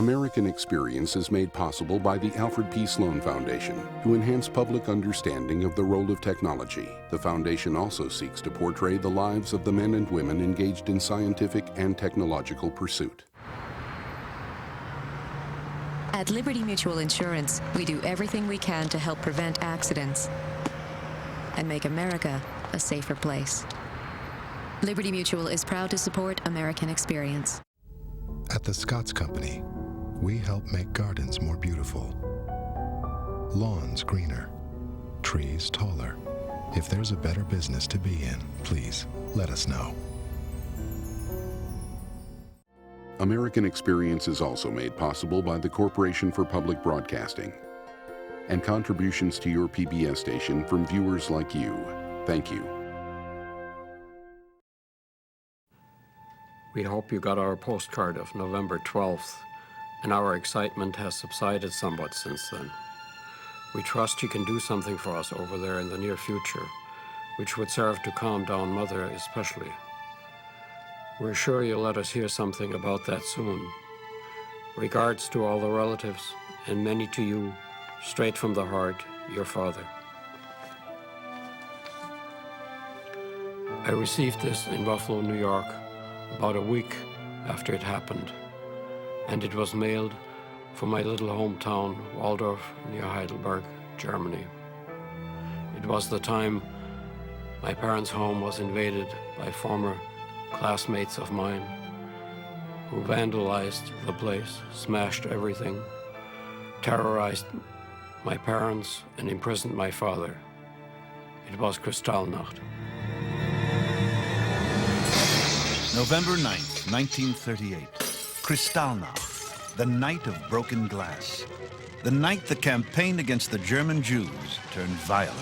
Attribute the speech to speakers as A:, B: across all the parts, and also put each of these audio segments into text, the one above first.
A: American Experience is made possible by the Alfred P. Sloan Foundation to enhance public understanding of the role of technology. The foundation also seeks to portray the lives of the men and women engaged in scientific and technological pursuit.
B: At Liberty Mutual Insurance, we do everything we can to help prevent accidents and make America a safer place. Liberty Mutual is proud to support American Experience.
C: At the Scotts Company, we help make gardens more beautiful, lawns greener, trees taller. If there's a better business to be in, please let us know.
A: American Experience is also made possible by the Corporation for Public Broadcasting and contributions to your PBS station from viewers like you. Thank you.
D: We hope you got our postcard of November 12th, and our excitement has subsided somewhat since then. We trust you can do something for us over there in the near future, which would serve to calm down Mother especially. We're sure you'll let us hear something about that soon. Regards to all the relatives, and many to you, straight from the heart, your father. I received this in Buffalo, New York, about a week after it happened, and it was mailed from my little hometown, Waldorf, near Heidelberg, Germany. It was the time my parents' home was invaded by former classmates of mine who vandalized the place, smashed everything, terrorized my parents, and imprisoned my father. It was Kristallnacht.
E: November 9th, 1938. Kristallnacht, the night of broken glass. The night the campaign against the German Jews turned violent.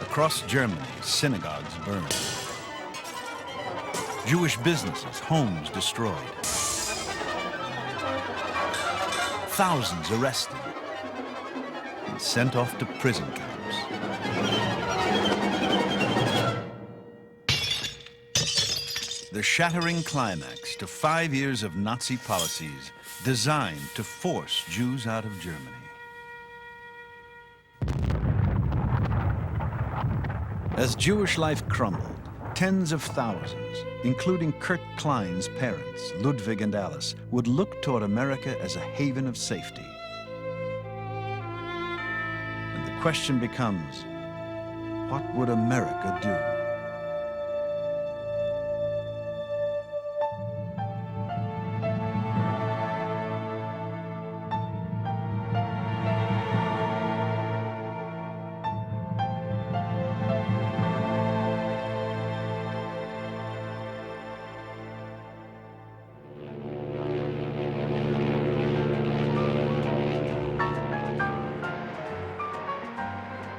E: Across Germany, synagogues burned. Jewish businesses, homes destroyed. Thousands arrested and sent off to prison camps. The shattering climax to 5 years of Nazi policies designed to force Jews out of Germany. As Jewish life crumbled, tens of thousands, including Kurt Klein's parents, Ludwig and Alice, would look toward America as a haven of safety. And the question becomes, what would America do?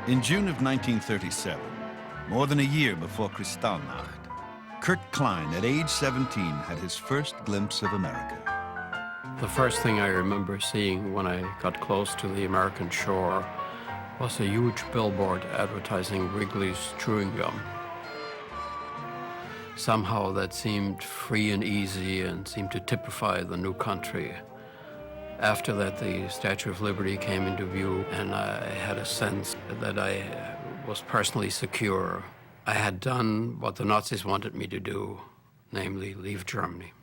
E: In June of 1937, more than a year before Kristallnacht, Kurt Klein, at age 17, had his first glimpse of America.
D: The first thing I remember seeing when I got close to the American shore was a huge billboard advertising Wrigley's chewing gum. Somehow that seemed free and easy and seemed to typify the new country. After that, the Statue of Liberty came into view, and I had a sense that I was personally secure. I had done what the Nazis wanted me to do, namely leave Germany.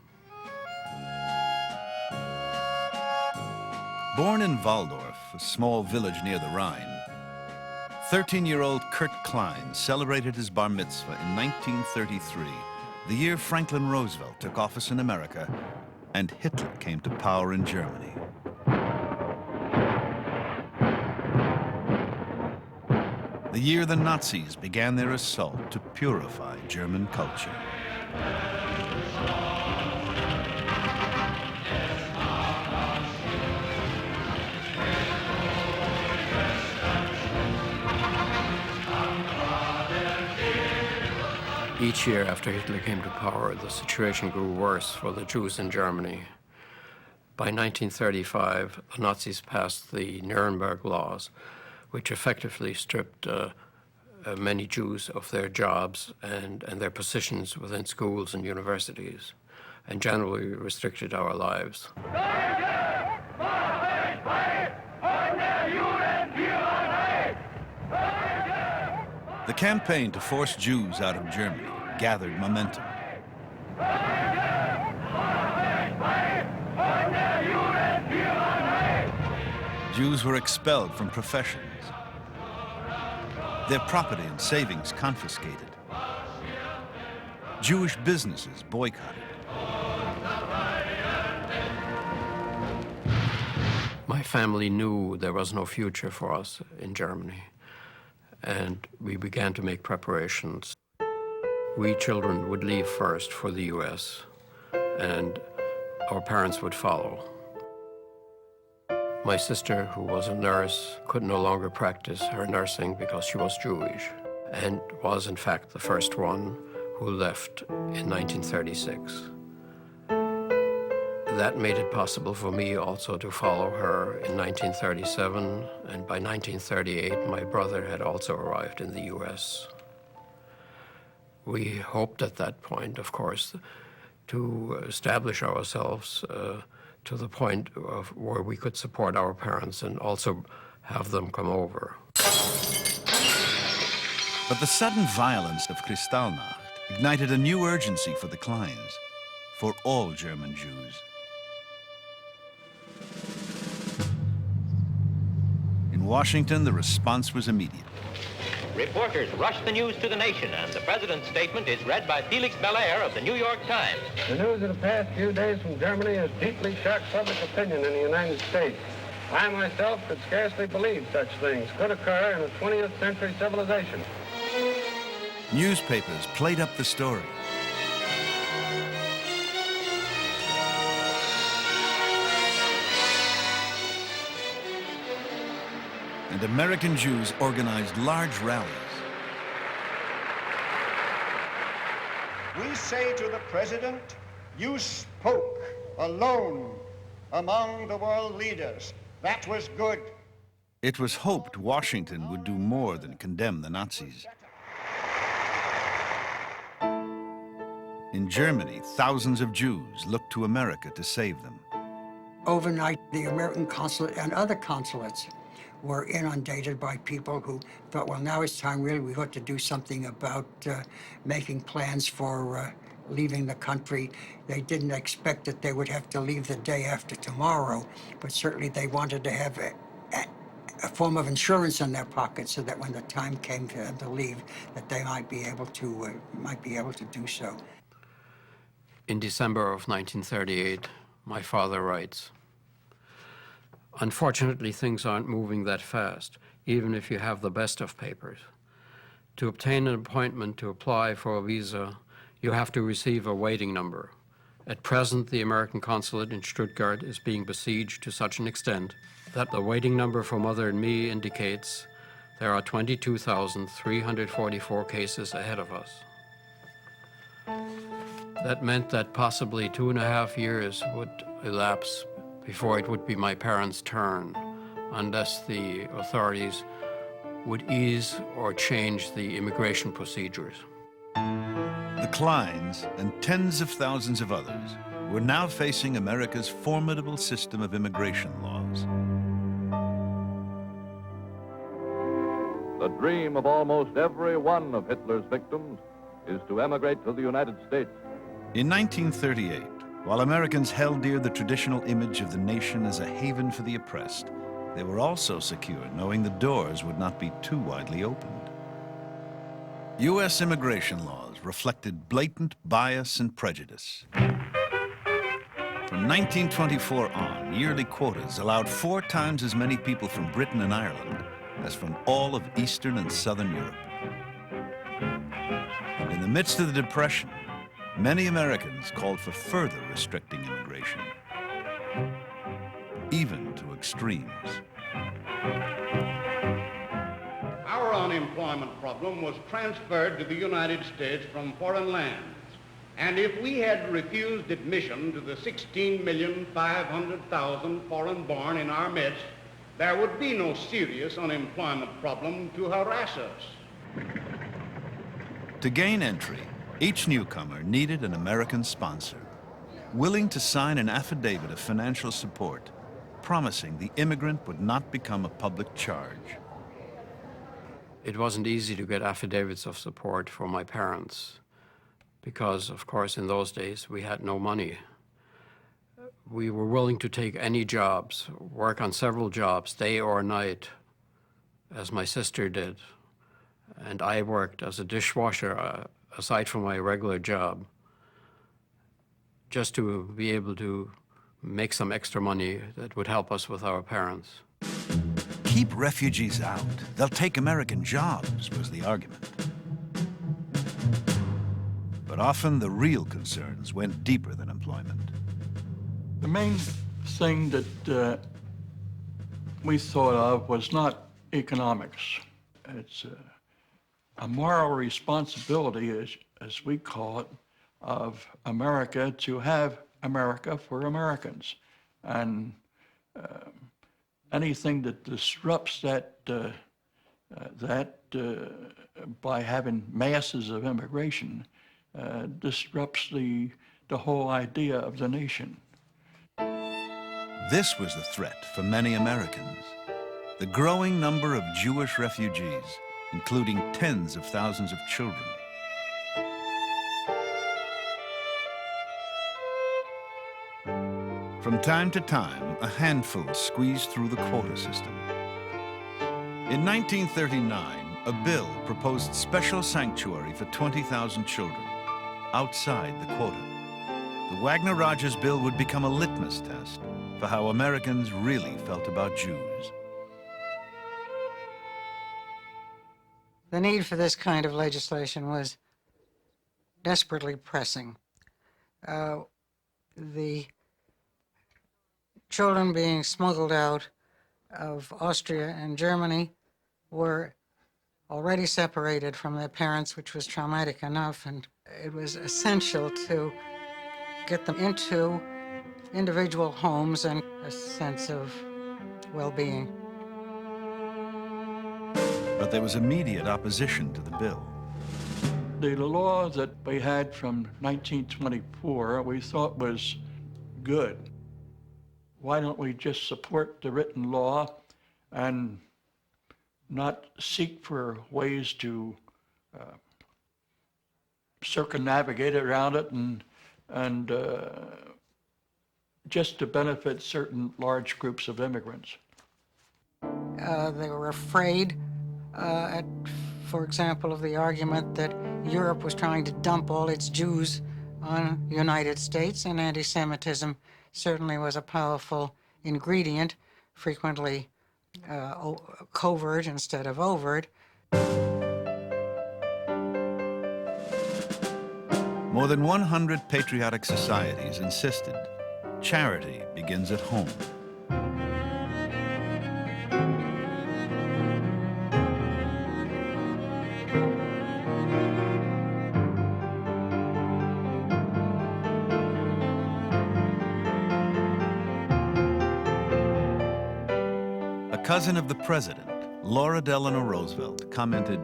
E: Born in Waldorf, a small village near the Rhine, 13-year-old Kurt Klein celebrated his bar mitzvah in 1933, the year Franklin Roosevelt took office in America and Hitler came to power in Germany. The year the Nazis began their assault to purify German culture.
D: Each year after Hitler came to power, the situation grew worse for the Jews in Germany. By 1935, the Nazis passed the Nuremberg laws, which effectively stripped many Jews of their jobs and their positions within schools and universities. and generally restricted our lives.
E: The campaign to force Jews out of Germany gathered momentum. Jews were expelled from professions, their property and savings confiscated. Jewish businesses boycotted.
D: My family knew there was no future for us in Germany, and we began to make preparations. We children would leave first for the US, and our parents would follow. My sister, who was a nurse, could no longer practice her nursing because she was Jewish, and was in fact the first one who left in 1936. That made it possible for me also to follow her in 1937, and by 1938 my brother had also arrived in the US. We hoped at that point, of course, to establish ourselves to the point of where we could support our parents and also have them come over.
E: But the sudden violence of Kristallnacht ignited a new urgency for the Kleins, for all German Jews. In Washington, the response was immediate.
F: Reporters rushed the news to the nation, and the president's statement is read by Felix Belair of the New York Times.
G: The news of the past few days from Germany has deeply shocked public opinion in the United States. I myself could scarcely believe such things could occur in a 20th century civilization.
E: Newspapers played up the story. And American Jews organized large rallies.
H: We say to the president, you spoke alone among the world leaders. That was good.
E: It was hoped Washington would do more than condemn the Nazis. In Germany, thousands of Jews looked to America to save them.
I: Overnight, the American consulate and other consulates were inundated by people who thought, well, now it's time really we ought to do something about making plans for leaving the country. They didn't expect that they would have to leave the day after tomorrow, but certainly they wanted to have a form of insurance in their pocket so that when the time came for them to leave, that they might be able to do so.
D: In December of 1938, my father writes, "Unfortunately, things aren't moving that fast, even if you have the best of papers. To obtain an appointment to apply for a visa, you have to receive a waiting number. At present, the American consulate in Stuttgart is being besieged to such an extent that the waiting number for Mother and me indicates there are 22,344 cases ahead of us." That meant that possibly 2.5 years would elapse before it would be my parents' turn, unless the authorities would ease or change the immigration procedures.
E: The Kleins and tens of thousands of others were now facing America's formidable system of immigration laws.
J: The dream of almost every one of Hitler's victims is to emigrate to the United States.
E: In 1938, while Americans held dear the traditional image of the nation as a haven for the oppressed, they were also secure knowing the doors would not be too widely opened. U.S. immigration laws reflected blatant bias and prejudice. From 1924 on, yearly quotas allowed 4 times as many people from Britain and Ireland as from all of Eastern and Southern Europe. And in the midst of the Depression, many Americans called for further restricting immigration, even to extremes.
H: Our unemployment problem was transferred to the United States from foreign lands. And if we had refused admission to the 16,500,000 foreign-born in our midst, there would be no serious unemployment problem to harass us.
E: To gain entry, each newcomer needed an American sponsor. willing to sign an affidavit of financial support, promising the immigrant would not become a public charge.
D: It wasn't easy to get affidavits of support for my parents because, of course, in those days we had no money. We were willing to take any jobs, work on several jobs, day or night, as my sister did. And I worked as a dishwasher aside from my regular job, just to be able to make some extra money that would help us with our parents.
E: Keep refugees out. They'll take American jobs, was the argument. But often the real concerns went deeper than employment.
K: The main thing that we thought of was not economics. It's a moral responsibility, as we call it, of America to have America for Americans. And anything that disrupts that, by having masses of immigration disrupts the whole idea of the nation.
E: This was the threat for many Americans. The growing number of Jewish refugees, including tens of thousands of children. From time to time, a handful squeezed through the quota system. In 1939, a bill proposed special sanctuary for 20,000 children outside the quota. The Wagner-Rogers bill would become a litmus test for how Americans really felt about Jews.
L: The need for this kind of legislation was desperately pressing. The children being smuggled out of Austria and Germany were already separated from their parents, which was traumatic enough, and it was essential to get them into individual homes and a sense of well-being.
E: But there was immediate opposition to the bill.
K: The law that we had from 1924 we thought was good. Why don't we just support the written law and not seek for ways to circumnavigate around it and just to benefit certain large groups of immigrants?
L: They were afraid, for example, of the argument that Europe was trying to dump all its Jews on the United States, and anti-Semitism certainly was a powerful ingredient, frequently covert instead of overt.
E: More than 100 patriotic societies insisted charity begins at home. A cousin of the president, Laura Delano Roosevelt, commented,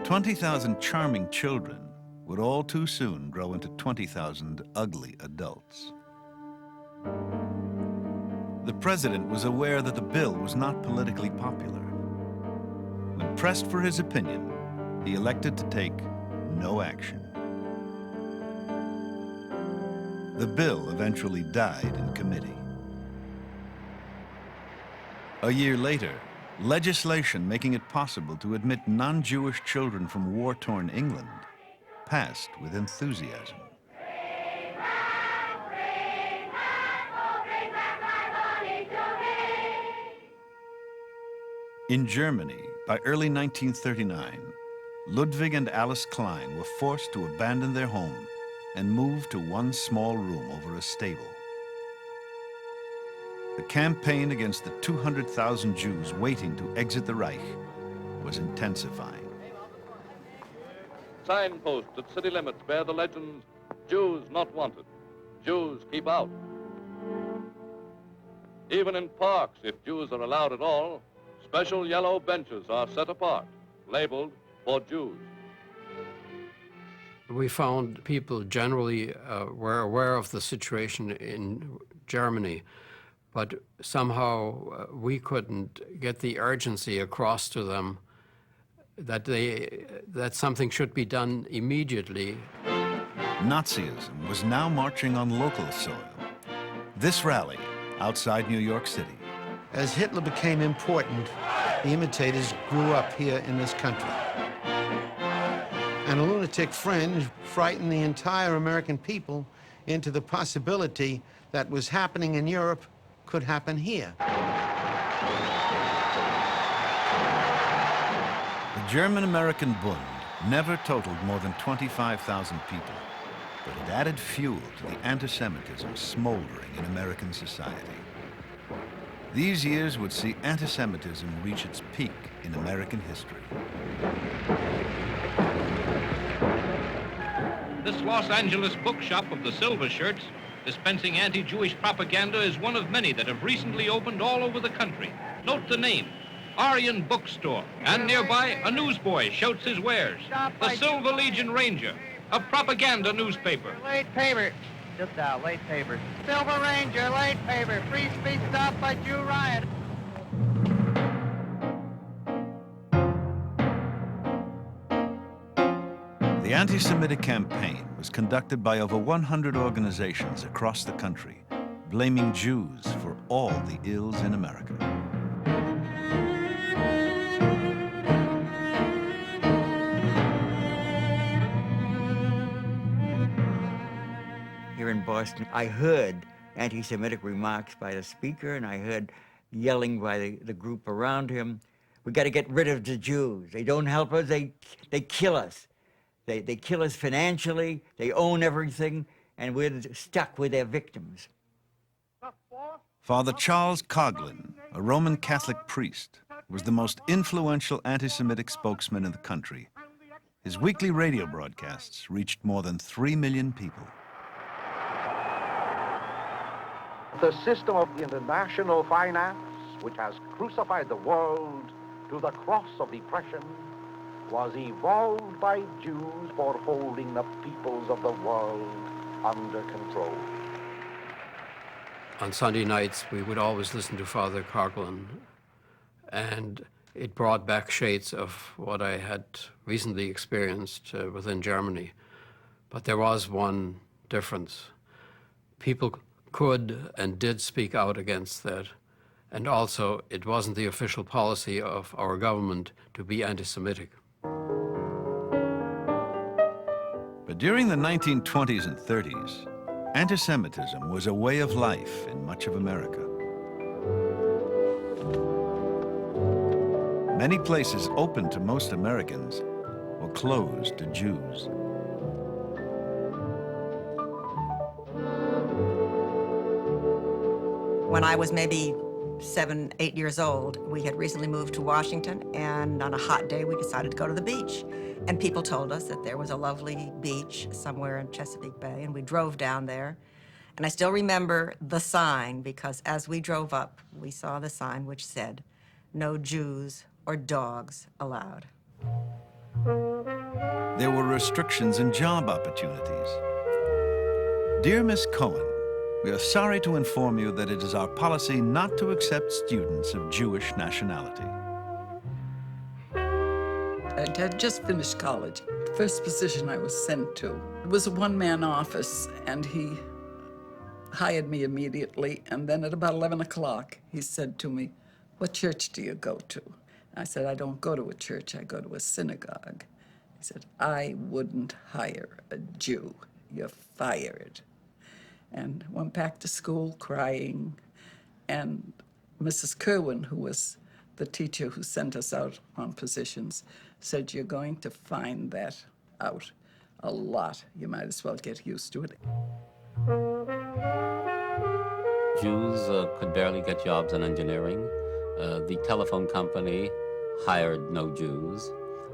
E: 20,000 charming children would all too soon grow into 20,000 ugly adults. The president was aware that the bill was not politically popular. When pressed for his opinion, he elected to take no action. The bill eventually died in committee. A year later, legislation making it possible to admit non-Jewish children from war-torn England passed with enthusiasm. In Germany, by early 1939, Ludwig and Alice Klein were forced to abandon their home and move to one small room over a stable. The campaign against the 200,000 Jews waiting to exit the Reich was intensifying.
J: Signposts at city limits bear the legends, Jews not wanted, Jews keep out. Even in parks, if Jews are allowed at all, special yellow benches are set apart, labeled for Jews.
D: We found people generally were aware of the situation in Germany, but somehow we couldn't get the urgency across to them that something should be done immediately.
E: Nazism was now marching on local soil. This rally outside New York City.
M: As Hitler became important, the imitators grew up here in this country. And a lunatic fringe frightened the entire American people into the possibility that was happening in Europe could happen here.
E: The German-American Bund never totaled more than 25,000 people, but it added fuel to the anti-Semitism smoldering in American society. These years would see anti-Semitism reach its peak in American history.
F: This Los Angeles bookshop of the Silver Shirts, dispensing anti-Jewish propaganda, is one of many that have recently opened all over the country. Note the name, Aryan Bookstore. And nearby, a newsboy shouts his wares. The Silver Legion Ranger, a propaganda newspaper.
N: Late paper. Just now, late paper. Silver Ranger, late paper. Free speech stopped by Jew riot.
E: The anti-Semitic campaign was conducted by over 100 organizations across the country, blaming Jews for all the ills in America.
O: Here in Boston, I heard anti-Semitic remarks by the speaker, and I heard yelling by the group around him. We got to get rid of the Jews. They don't help us, they kill us. They kill us financially, they own everything, and we're stuck with their victims.
E: Father Charles Coughlin, a Roman Catholic priest, was the most influential anti-Semitic spokesman in the country. His weekly radio broadcasts reached more than 3 million people.
P: The system of international finance, which has crucified the world to the cross of depression, was evolved by Jews for holding the peoples of the world under control.
D: On Sunday nights, we would always listen to Father Coughlin, and it brought back shades of what I had recently experienced within Germany. But there was one difference. People could and did speak out against that. And also, it wasn't the official policy of our government to be anti-Semitic.
E: But during the 1920s and 30s, anti-Semitism was a way of life in much of America. Many places open to most Americans were closed to Jews.
Q: When I was maybe 7, 8 years old, we had recently moved to Washington, and on a hot day we decided to go to the beach. And people told us that there was a lovely beach somewhere in Chesapeake Bay, and we drove down there. And I still remember the sign, because as we drove up, we saw the sign which said, "No Jews or dogs allowed."
E: There were restrictions in job opportunities. Dear Miss Cohen, we are sorry to inform you that it is our policy not to accept students of Jewish nationality.
R: I had just finished college. The first position I was sent to, it was a one-man office, and he hired me immediately. And then at about 11 o'clock, he said to me, "What church do you go to?" I said, "I don't go to a church, I go to a synagogue." He said, "I wouldn't hire a Jew. You're fired." And went back to school crying. And Mrs. Kerwin, who was the teacher who sent us out on positions, said, "You're going to find that out a lot. You might as well get used to it."
S: Jews could barely get jobs in engineering. The telephone company hired no Jews.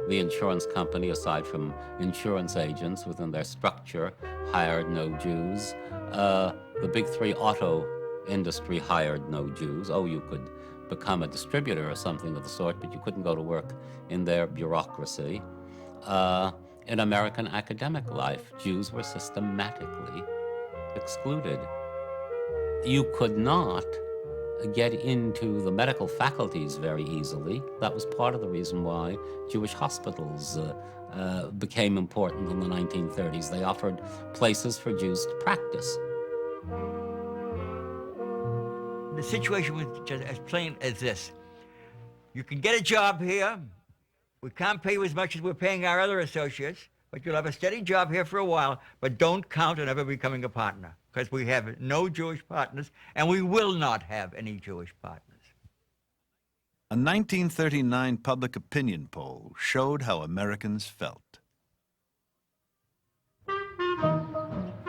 S: The insurance company, aside from insurance agents within their structure, hired no Jews. The big three auto industry hired no Jews. Oh, you could become a distributor or something of the sort, but you couldn't go to work in their bureaucracy. In American academic life, Jews were systematically excluded. You could not get into the medical faculties very easily. That was part of the reason why Jewish hospitals became important in the 1930s. They offered places for Jews to practice.
O: The situation was just as plain as this. You can get a job here. We can't pay you as much as we're paying our other associates, but you'll have a steady job here for a while, but don't count on ever becoming a partner, because we have no Jewish partners, and we will not have any Jewish partners.
E: A 1939 public opinion poll showed how Americans felt.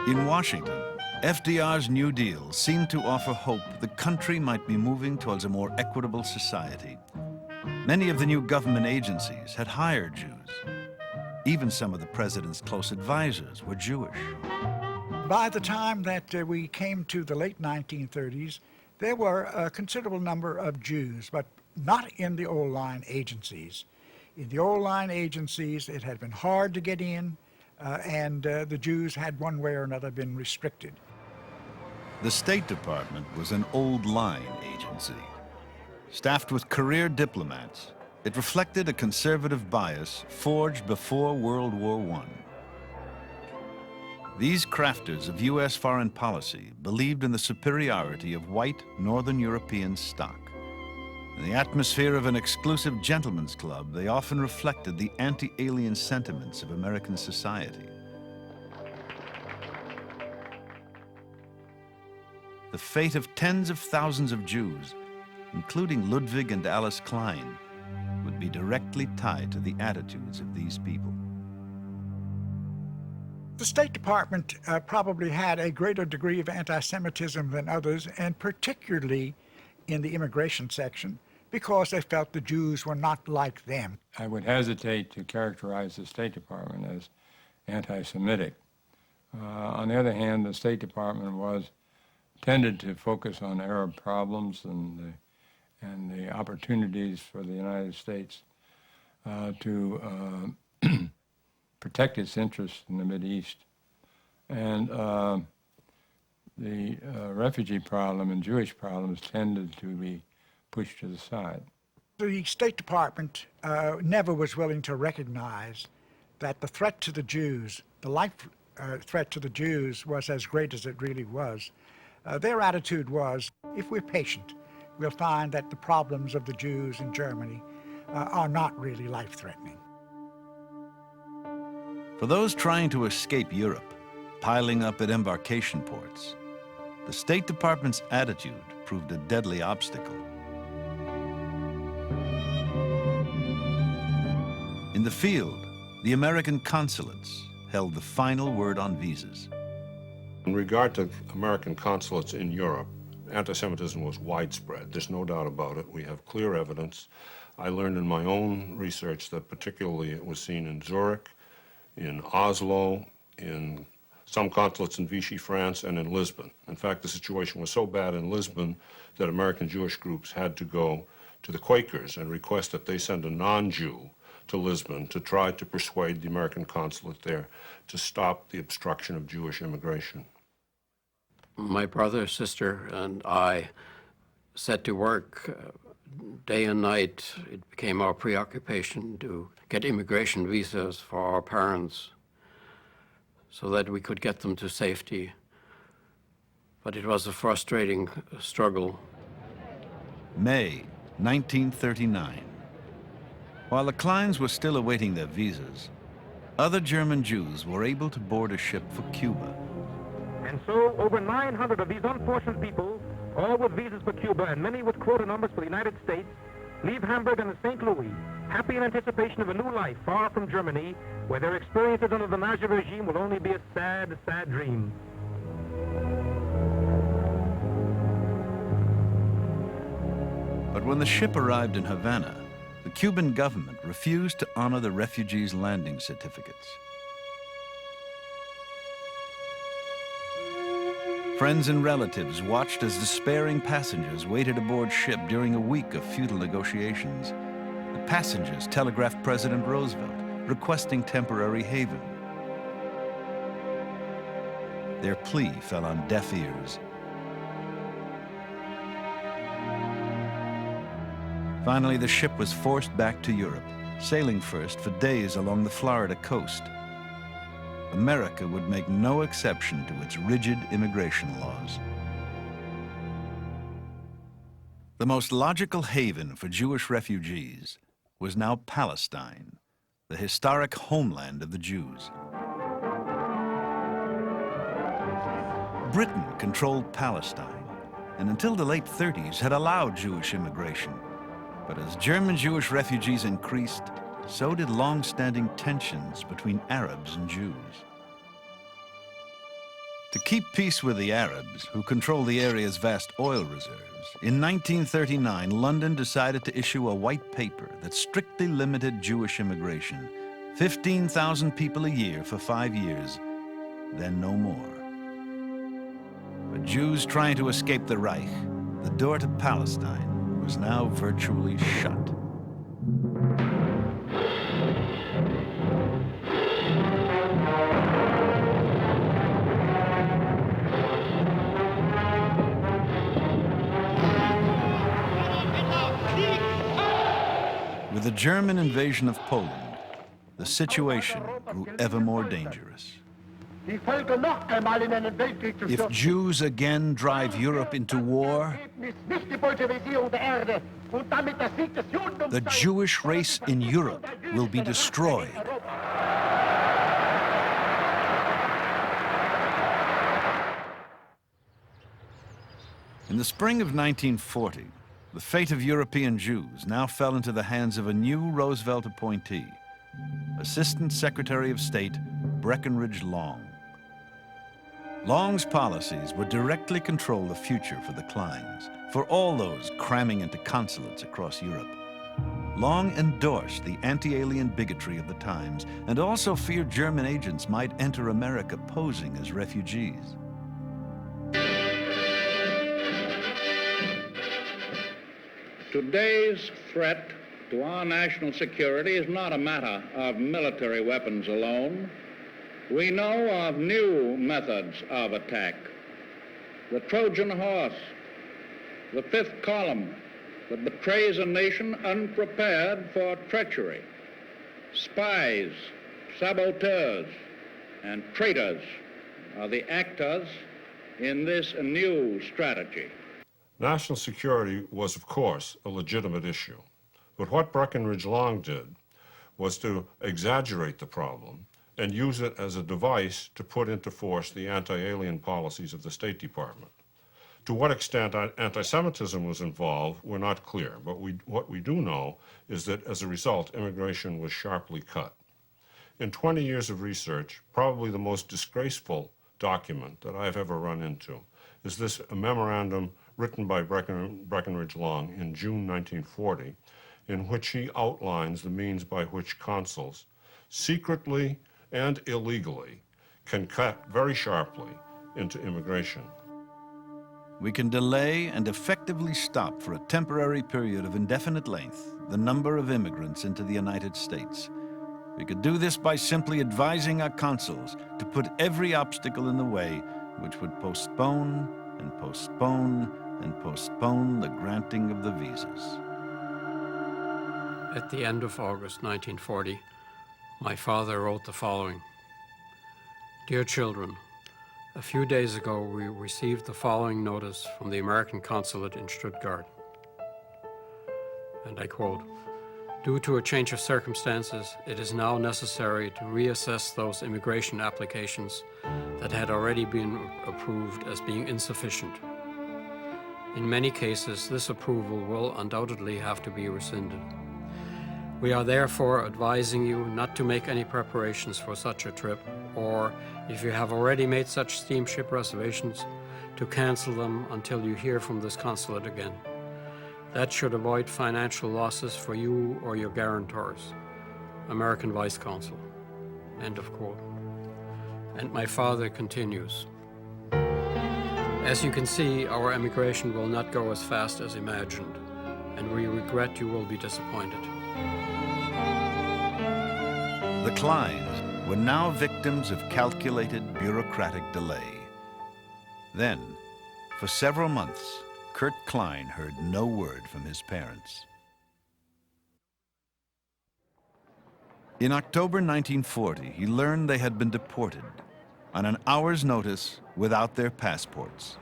E: In Washington, FDR's New Deal seemed to offer hope the country might be moving towards a more equitable society. Many of the new government agencies had hired Jews. Even some of the president's close advisors were Jewish.
T: By the time that we came to the late 1930s, there were a considerable number of Jews, but not in the old line agencies. In the old line agencies, it had been hard to get in, and the Jews had one way or another been restricted.
E: The State Department was an old line agency. Staffed with career diplomats, it reflected a conservative bias forged before World War I. These crafters of U.S. foreign policy believed in the superiority of white Northern European stock. In the atmosphere of an exclusive gentlemen's club, they often reflected the anti-alien sentiments of American society. The fate of tens of thousands of Jews, including Ludwig and Alice Klein, would be directly tied to the attitudes of these people.
T: The State Department probably had a greater degree of anti-Semitism than others, and particularly in the immigration section, because they felt the Jews were not like them.
U: I would hesitate to characterize the State Department as anti-Semitic. On the other hand, the State Department tended to focus on Arab problems and the opportunities for the United States to protect its interests in the Mideast. And the refugee problem and Jewish problems tended to be pushed to the side.
T: The State Department never was willing to recognize that the threat to the Jews, the life threat to the Jews, was as great as it really was. Their attitude was, if we're patient, we'll find that the problems of the Jews in Germany are not really life-threatening.
E: For those trying to escape Europe, piling up at embarkation ports, the State Department's attitude proved a deadly obstacle. In the field, the American consulates held the final word on visas.
A: In regard to American consulates in Europe, anti-Semitism was widespread. There's no doubt about it. We have clear evidence. I learned in my own research that particularly it was seen in Zurich, in Oslo, in some consulates in Vichy, France, and in Lisbon. In fact, the situation was so bad in Lisbon that American Jewish groups had to go to the Quakers and request that they send a non-Jew to Lisbon to try to persuade the American consulate there to stop the obstruction of Jewish immigration.
D: My brother, sister, and I set to work day and night. It became our preoccupation to get immigration visas for our parents so that we could get them to safety. But it was a frustrating struggle.
E: May 1939. While the Kleins were still awaiting their visas, other German Jews were able to board a ship for Cuba.
V: And so over 900 of these unfortunate people, all with visas for Cuba and many with quota numbers for the United States, leave Hamburg and St. Louis, happy in anticipation of a new life far from Germany, where their experiences under the Nazi regime will only be a sad, sad dream.
E: But when the ship arrived in Havana, the Cuban government refused to honor the refugees' landing certificates. Friends and relatives watched as despairing passengers waited aboard ship during a week of futile negotiations. The passengers telegraphed President Roosevelt, requesting temporary haven. Their plea fell on deaf ears. Finally, the ship was forced back to Europe, sailing first for days along the Florida coast. America would make no exception to its rigid immigration laws. The most logical haven for Jewish refugees was now Palestine, the historic homeland of the Jews. Britain controlled Palestine, and until the late 30s had allowed Jewish immigration. But as German Jewish refugees increased, so did long-standing tensions between Arabs and Jews. To keep peace with the Arabs, who control the area's vast oil reserves, in 1939, London decided to issue a white paper that strictly limited Jewish immigration, 15,000 people a year for 5 years, then no more. For Jews trying to escape the Reich, the door to Palestine was now virtually shut. With the German invasion of Poland, the situation grew ever more dangerous. If Jews again drive Europe into war, the Jewish race in Europe will be destroyed. In the spring of 1940, the fate of European Jews now fell into the hands of a new Roosevelt appointee, Assistant Secretary of State Breckinridge Long. Long's policies would directly control the future for the Kleins, for all those cramming into consulates across Europe. Long endorsed the anti-alien bigotry of the times and also feared German agents might enter America posing as refugees.
H: Today's threat to our national security is not a matter of military weapons alone. We know of new methods of attack. The Trojan horse, the fifth column that betrays a nation unprepared for treachery. Spies, saboteurs, and traitors are the actors in this new strategy.
B: National security was, of course, a legitimate issue. But what Breckinridge Long did was to exaggerate the problem and use it as a device to put into force the anti-alien policies of the State Department. To what extent anti-Semitism was involved, we're not clear, but what we do know is that as a result, immigration was sharply cut. In 20 years of research, probably the most disgraceful document that I've ever run into is this memorandum written by Breckinridge Long in June 1940, in which he outlines the means by which consuls secretly and illegally can cut very sharply into immigration.
E: We can delay and effectively stop for a temporary period of indefinite length the number of immigrants into the United States. We could do this by simply advising our consuls to put every obstacle in the way which would postpone and postpone and postpone the granting of the visas.
D: At the end of August 1940, my father wrote the following. Dear children, a few days ago we received the following notice from the American consulate in Stuttgart. And I quote, due to a change of circumstances, it is now necessary to reassess those immigration applications that had already been approved as being insufficient. In many cases, this approval will undoubtedly have to be rescinded. We are therefore advising you not to make any preparations for such a trip, or, if you have already made such steamship reservations, to cancel them until you hear from this consulate again. That should avoid financial losses for you or your guarantors. American Vice Consul. End of quote. And my father continues. As you can see, our emigration will not go as fast as imagined, and we regret you will be disappointed.
E: The Kleins were now victims of calculated bureaucratic delay. Then, for several months, Kurt Klein heard no word from his parents. In October 1940, he learned they had been deported on an hour's notice without their passports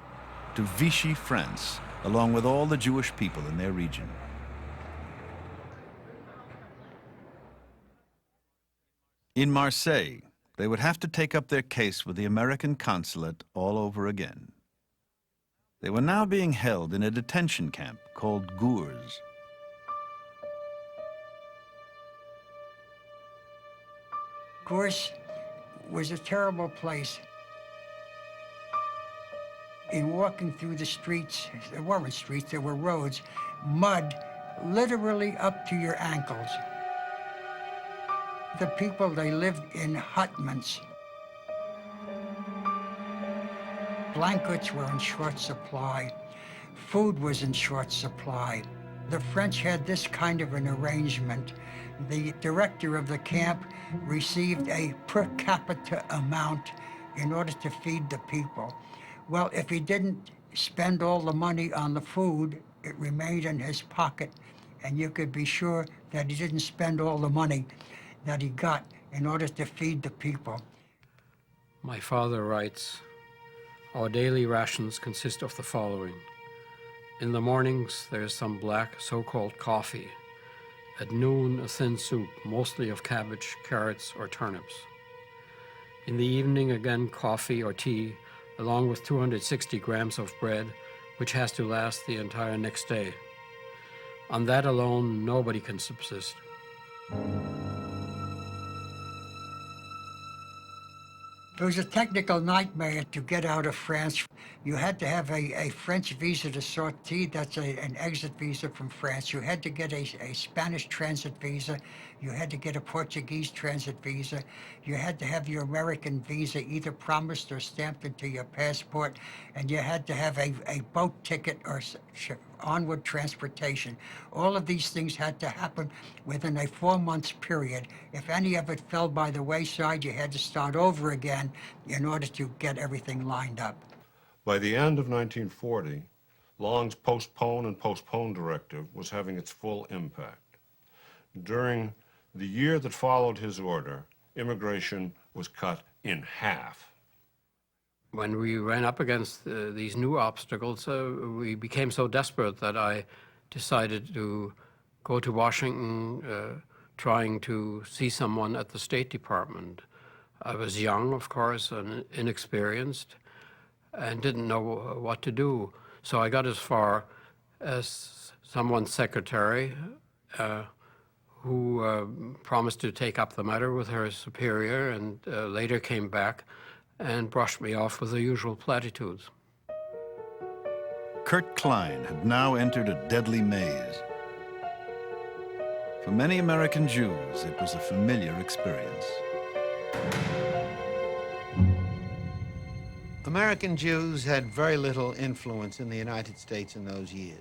E: to Vichy, France, along with all the Jewish people in their region. In Marseille, they would have to take up their case with the American consulate all over again. They were now being held in a detention camp called Gours.
I: Gours was a terrible place. In walking through the streets, there weren't streets, there were roads, mud literally up to your ankles. The people, they lived in hutments. Blankets were in short supply. Food was in short supply. The French had this kind of an arrangement. The director of the camp received a per capita amount in order to feed the people. Well, if he didn't spend all the money on the food, it remained in his pocket, and you could be sure that he didn't spend all the money that he got in order to feed the people.
D: My father writes, "Our daily rations consist of the following. In the mornings, there is some black so-called coffee. At noon, a thin soup, mostly of cabbage, carrots, or turnips. In the evening, again, coffee or tea, along with 260 grams of bread, which has to last the entire next day. On that alone, nobody can subsist."
I: It was a technical nightmare to get out of France. You had to have a French visa de sortie, that's an exit visa from France. You had to get a Spanish transit visa. You had to get a Portuguese transit visa. You had to have your American visa either promised or stamped into your passport. And you had to have a boat ticket or onward transportation. All of these things had to happen within a 4-month period. If any of it fell by the wayside, you had to start over again in order to get everything lined up.
B: By the end of 1940, Long's postpone and postpone directive was having its full impact. During the year that followed his order, immigration was cut in half.
D: When we ran up against these new obstacles, we became so desperate that I decided to go to Washington, trying to see someone at the State Department. I was young, of course, and inexperienced, and didn't know what to do. So I got as far as someone's secretary, who promised to take up the matter with her superior, and later came back and brushed me off with the usual platitudes.
E: Kurt Klein had now entered a deadly maze. For many American Jews, it was a familiar experience.
M: American Jews had very little influence in the United States in those years.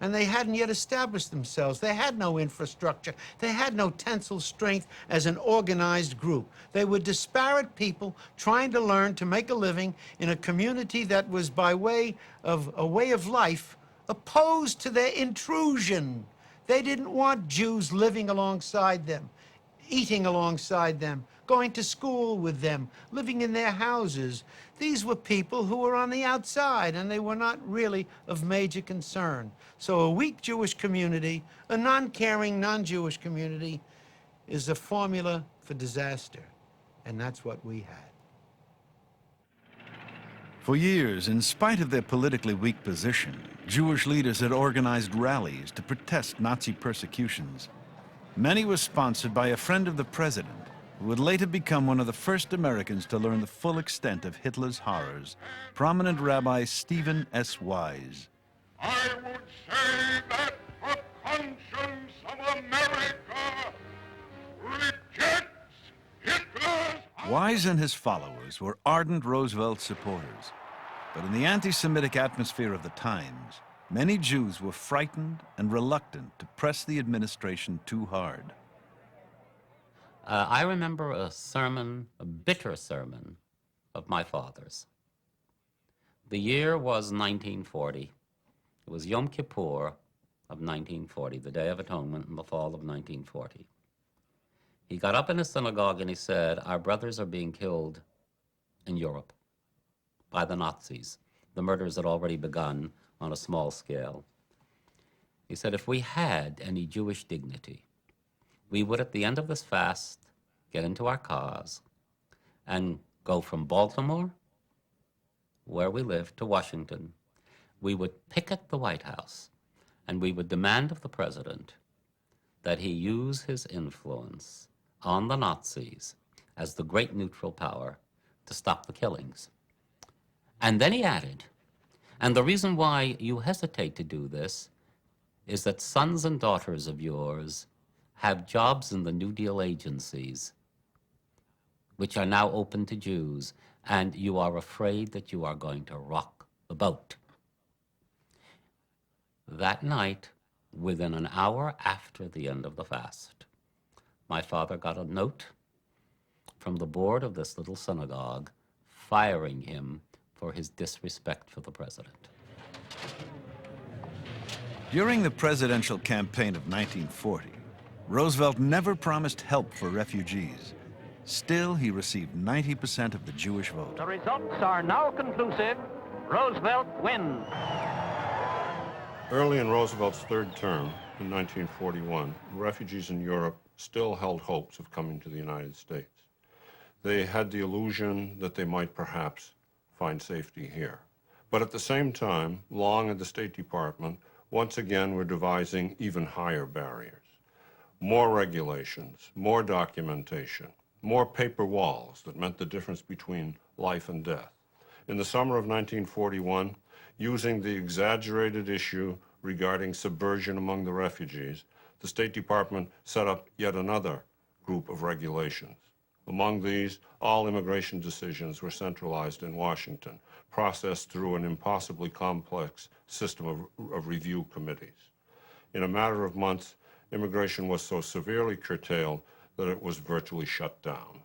M: And they hadn't yet established themselves. They had no infrastructure. They had no tensile strength as an organized group. They were disparate people trying to learn to make a living in a community that was by way of a way of life opposed to their intrusion. They didn't want Jews living alongside them, eating alongside them, going to school with them, living in their houses. These were people who were on the outside, and they were not really of major concern. So a weak Jewish community, a non-caring, non-Jewish community, is a formula for disaster, and that's what we had.
E: For years, in spite of their politically weak position, Jewish leaders had organized rallies to protest Nazi persecutions. Many were sponsored by a friend of the president, who would later become one of the first Americans to learn the full extent of Hitler's horrors, prominent Rabbi Stephen S. Wise.
C: I would say that the conscience of America rejects Hitler's...
E: Wise and his followers were ardent Roosevelt supporters, but in the anti-Semitic atmosphere of the times, many Jews were frightened and reluctant to press the administration too hard.
S: I remember a sermon, a bitter sermon of my father's. The year was 1940. It was Yom Kippur of 1940, the Day of Atonement in the fall of 1940. He got up in his synagogue and he said, our brothers are being killed in Europe by the Nazis. The murders had already begun on a small scale. He said, if we had any Jewish dignity, we would, at the end of this fast, get into our cars and go from Baltimore, where we live, to Washington. We would picket the White House, and we would demand of the president that he use his influence on the Nazis as the great neutral power to stop the killings. And then he added, and the reason why you hesitate to do this is that sons and daughters of yours have jobs in the New Deal agencies, which are now open to Jews, and you are afraid that you are going to rock the boat. That night, within an hour after the end of the fast, my father got a note from the board of this little synagogue firing him for his disrespect for the president.
E: During the presidential campaign of 1940, Roosevelt never promised help for refugees. Still, he received 90% of the Jewish vote.
G: The results are now conclusive. Roosevelt wins.
B: Early in Roosevelt's third term, in 1941, refugees in Europe still held hopes of coming to the United States. They had the illusion that they might perhaps find safety here. But at the same time, Long and the State Department once again were devising even higher barriers. More regulations, more documentation, more paper walls that meant the difference between life and death. In the summer of 1941, using the exaggerated issue regarding subversion among the refugees, the State Department set up yet another group of regulations. Among these, all immigration decisions were centralized in Washington, processed through an impossibly complex system of review committees. In a matter of months, immigration was so severely curtailed that it was virtually shut down.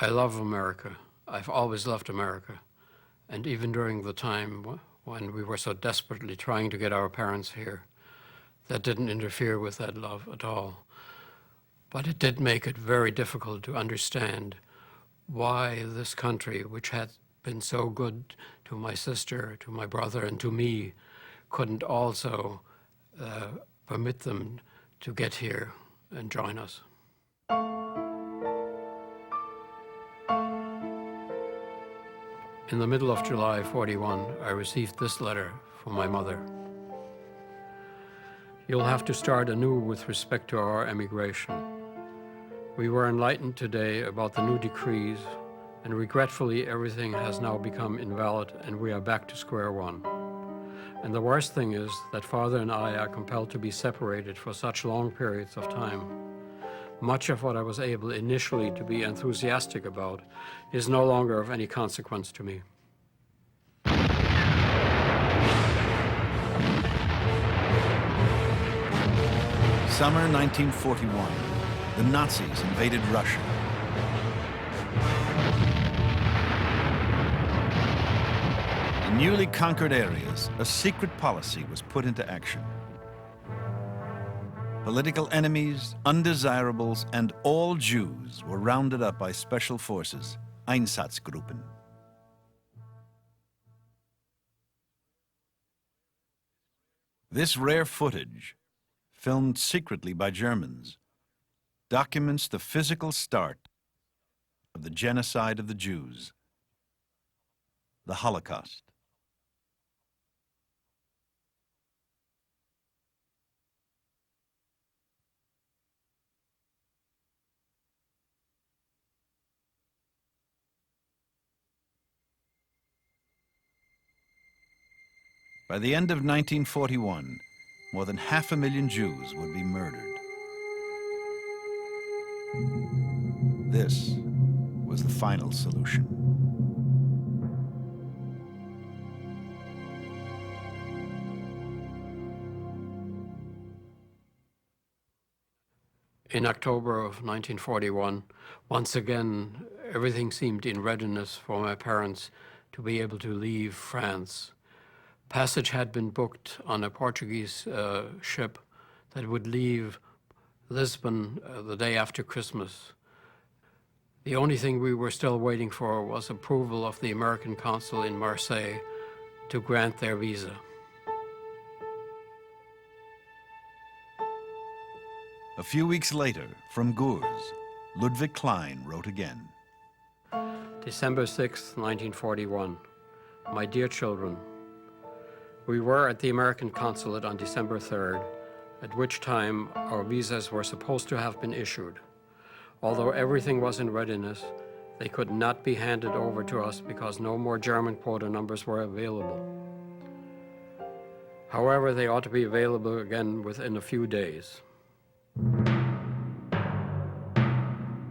D: I love America. I've always loved America. And even during the time when we were so desperately trying to get our parents here, that didn't interfere with that love at all. But it did make it very difficult to understand why this country, which had been so good to my sister, to my brother, and to me, couldn't also permit them to get here and join us. In the middle of July 41, I received this letter from my mother. You'll have to start anew with respect to our emigration. We were enlightened today about the new decrees, and regretfully everything has now become invalid and we are back to square one. And the worst thing is that Father and I are compelled to be separated for such long periods of time. Much of what I was able initially to be enthusiastic about is no longer of any consequence to me.
E: Summer 1941, the Nazis invaded Russia. In newly conquered areas, a secret policy was put into action. Political enemies, undesirables, and all Jews were rounded up by special forces, Einsatzgruppen. This rare footage, filmed secretly by Germans, documents the physical start of the genocide of the Jews, the Holocaust. By the end of 1941, more than 500,000 Jews would be murdered. This was the final solution.
D: In October of 1941, once again, everything seemed in readiness for my parents to be able to leave France. Passage had been booked on a Portuguese ship that would leave Lisbon the day after Christmas. The only thing we were still waiting for was approval of the American consul in Marseille to grant their visa.
E: A few weeks later, from Gurs, Ludwig Klein wrote again.
D: December 6, 1941. My dear children, we were at the American consulate on December 3rd, at which time our visas were supposed to have been issued. Although everything was in readiness, they could not be handed over to us because no more German quota numbers were available. However, they ought to be available again within a few days.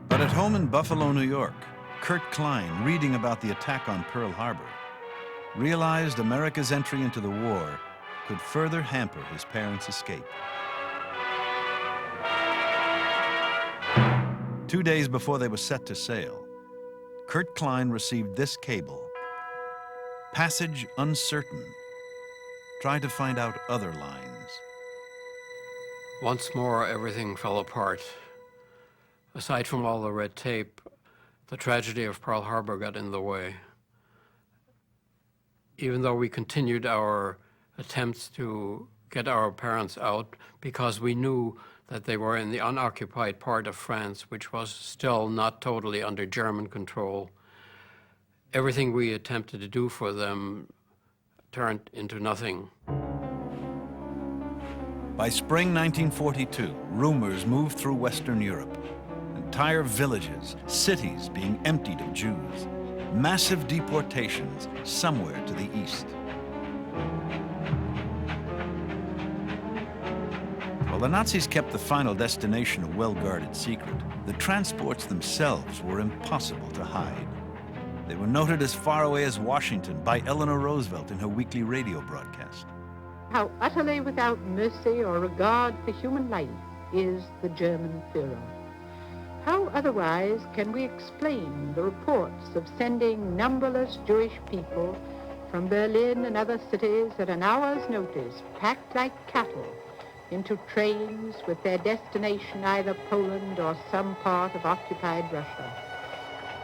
E: But at home in Buffalo, New York, Kurt Klein, reading about the attack on Pearl Harbor, realized America's entry into the war could further hamper his parents' escape. 2 days before they were set to sail, Kurt Klein received this cable. Passage uncertain. Try to find out other lines.
D: Once more, everything fell apart. Aside from all the red tape, the tragedy of Pearl Harbor got in the way. Even though we continued our attempts to get our parents out because we knew that they were in the unoccupied part of France, which was still not totally under German control, everything we attempted to do for them turned into nothing.
E: By spring 1942, rumors moved through Western Europe. Entire villages, cities being emptied of Jews. Massive deportations somewhere to the east. While the Nazis kept the final destination a well-guarded secret, the transports themselves were impossible to hide. They were noted as far away as Washington by Eleanor Roosevelt in her weekly radio broadcast.
K: How utterly without mercy or regard for human life is the German Führer. How otherwise can we explain the reports of sending numberless Jewish people from Berlin and other cities at an hour's notice, packed like cattle, into trains with their destination either Poland or some part of occupied Russia?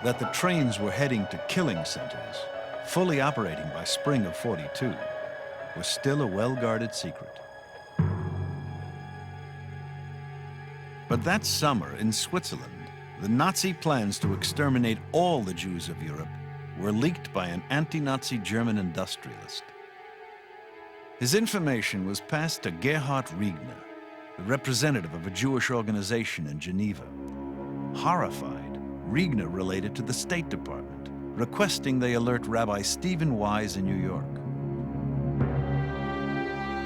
E: That the trains were heading to killing centers, fully operating by spring of '42, was still a well-guarded secret. But that summer in Switzerland, the Nazi plans to exterminate all the Jews of Europe were leaked by an anti-Nazi German industrialist. His information was passed to Gerhard Riegner, the representative of a Jewish organization in Geneva. Horrified, Riegner related to the State Department, requesting they alert Rabbi Stephen Wise in New York.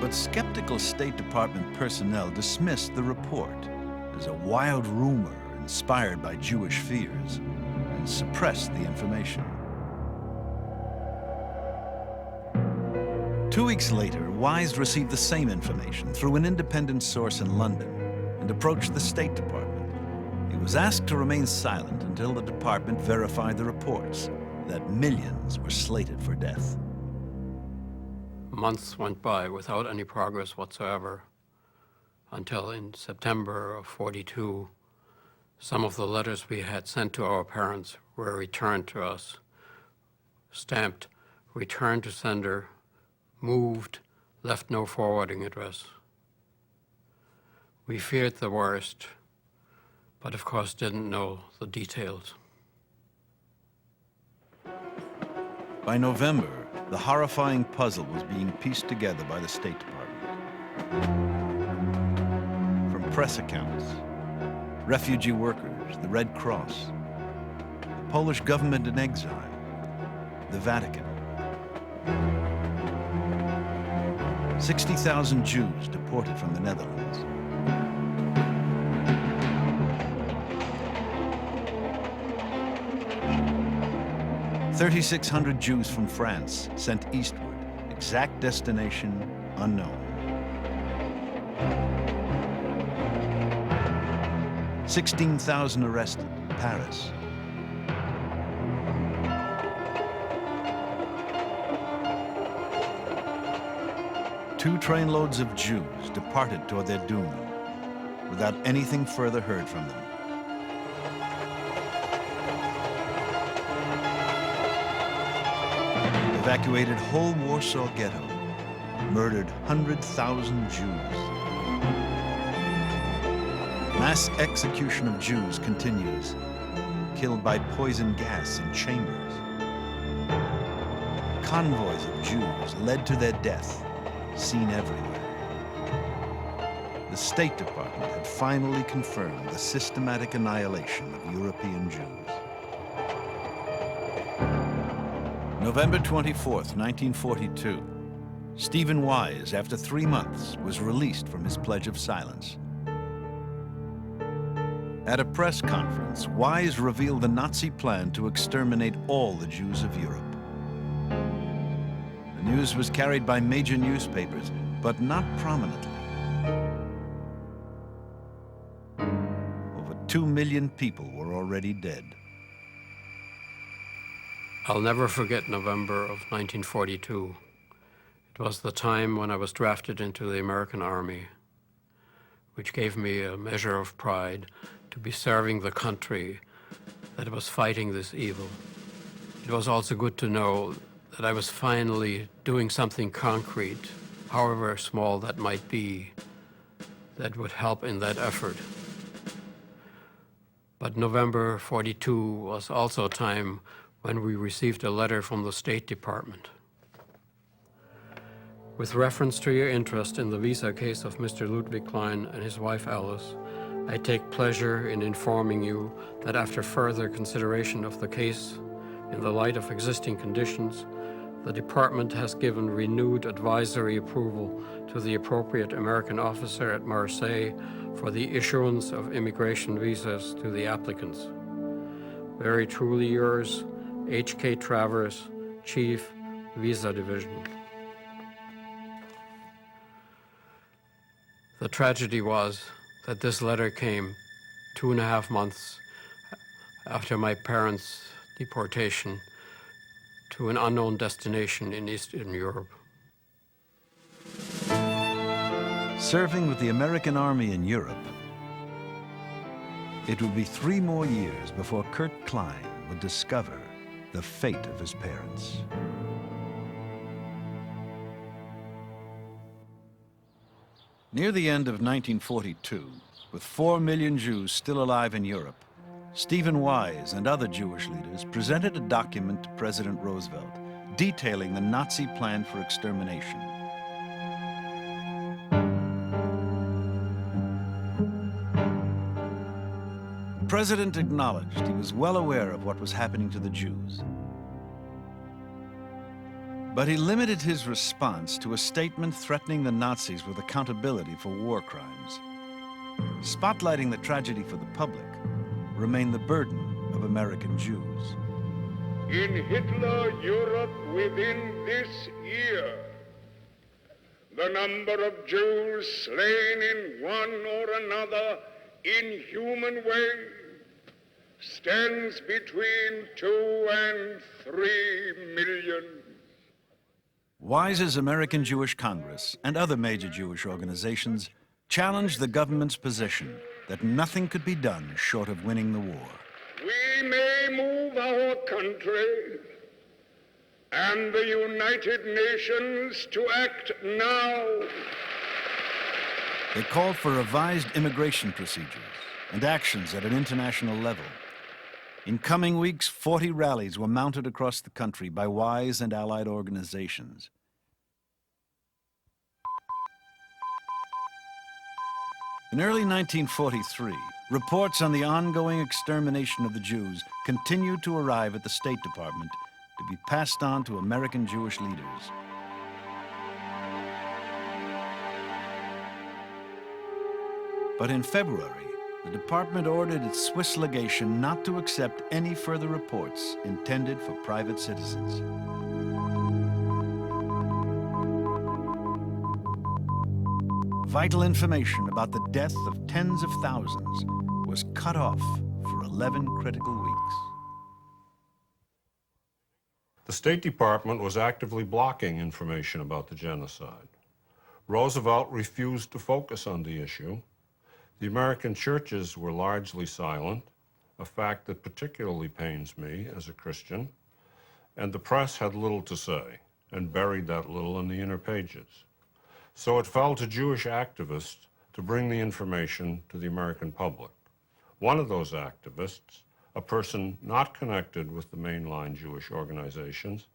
E: But skeptical State Department personnel dismissed the report as a wild rumor inspired by Jewish fears and suppressed the information. 2 weeks later, Wise received the same information through an independent source in London and approached the State Department. He was asked to remain silent until the department verified the reports that millions were slated for death.
D: Months went by without any progress whatsoever, until in September of '42, some of the letters we had sent to our parents were returned to us, stamped, returned to sender, moved, left no forwarding address. We feared the worst, but of course didn't know the details.
E: By November, the horrifying puzzle was being pieced together by the State Department. From press accounts, refugee workers, the Red Cross, the Polish government in exile, the Vatican. 60,000 Jews deported from the Netherlands. $3,600 Jews from France sent eastward, exact destination unknown. 16,000 arrested, Paris. Two trainloads of Jews departed toward their doom without anything further heard from them. Evacuated whole Warsaw ghetto, murdered 100,000 Jews. Mass execution of Jews continues, killed by poison gas in chambers. Convoys of Jews led to their death, seen everywhere. The State Department had finally confirmed the systematic annihilation of European Jews. November 24th, 1942. Stephen Wise, after 3 months, was released from his pledge of silence. At a press conference, Wise revealed the Nazi plan to exterminate all the Jews of Europe. The news was carried by major newspapers, but not prominently. Over 2 million people were already dead.
D: I'll never forget November of 1942. It was the time when I was drafted into the American Army, which gave me a measure of pride to be serving the country that was fighting this evil. It was also good to know that I was finally doing something concrete, however small that might be, that would help in that effort. But November 42 was also a time when we received a letter from the State Department. With reference to your interest in the visa case of Mr. Ludwig Klein and his wife Alice, I take pleasure in informing you that after further consideration of the case in the light of existing conditions, the department has given renewed advisory approval to the appropriate American officer at Marseille for the issuance of immigration visas to the applicants. Very truly yours, H.K. Travers, Chief, Visa Division. The tragedy was that this letter came 2.5 months after my parents' deportation to an unknown destination in Eastern Europe.
E: Serving with the American Army in Europe, it would be 3 more years before Kurt Klein would discover the fate of his parents. Near the end of 1942, with 4 million Jews still alive in Europe, Stephen Wise and other Jewish leaders presented a document to President Roosevelt detailing the Nazi plan for extermination. The President acknowledged he was well aware of what was happening to the Jews. But he limited his response to a statement threatening the Nazis with accountability for war crimes. Spotlighting the tragedy for the public remained the burden of American Jews.
C: In Hitler Europe within this year, the number of Jews slain in one or another inhuman way stands between 2 and 3 million.
E: Wise's American Jewish Congress and other major Jewish organizations challenged the government's position that nothing could be done short of winning the war.
C: We may move our country and the United Nations to act now.
E: They called for revised immigration procedures and actions at an international level. In coming weeks, 40 rallies were mounted across the country by Wise and allied organizations. In early 1943, reports on the ongoing extermination of the Jews continued to arrive at the State Department to be passed on to American Jewish leaders. But in February, the department ordered its Swiss legation not to accept any further reports intended for private citizens. Vital information about the death of tens of thousands was cut off for 11 critical weeks.
B: The State Department was actively blocking information about the genocide. Roosevelt refused to focus on the issue. The American churches were largely silent, a fact that particularly pains me as a Christian, and the press had little to say and buried that little in the inner pages. So it fell to Jewish activists to bring the information to the American public. One of those activists, a person not connected with the mainline Jewish organizations,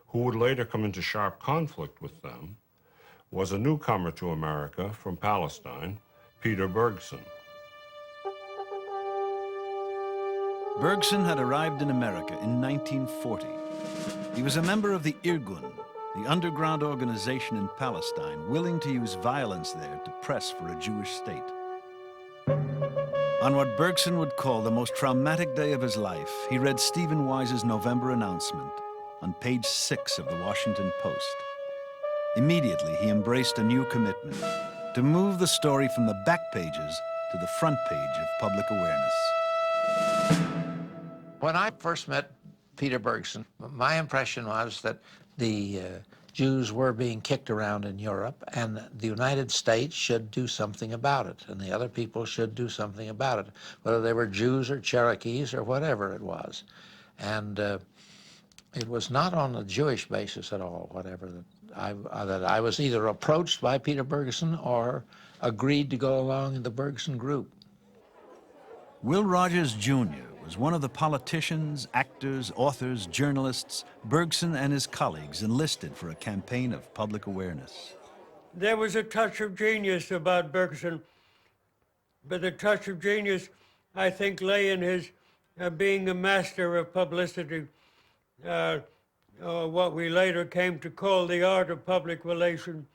B: who would later come into sharp conflict with them, was a newcomer to America from Palestine, Peter Bergson.
E: Bergson had arrived in America in 1940. He was a member of the Irgun, the underground organization in Palestine willing to use violence there to press for a Jewish state. On what Bergson would call the most traumatic day of his life, he read Stephen Wise's November announcement on page 6 of the Washington Post. Immediately, he embraced a new commitment to move the story from the back pages to the front page of public awareness.
J: When I first met Peter Bergson, my impression was that the Jews were being kicked around in Europe, and the United States should do something about it, and the other people should do something about it, whether they were Jews or Cherokees or whatever it was. And it was not on a Jewish basis at all, whatever, that I was either approached by Peter Bergson or agreed to go along in the Bergson group.
E: Will Rogers Jr. was one of the politicians, actors, authors, journalists Bergson and his colleagues enlisted for a campaign of public awareness.
L: There was a touch of genius about Bergson, but the touch of genius, I think, lay in his being a master of publicity, what we later came to call the art of public relation.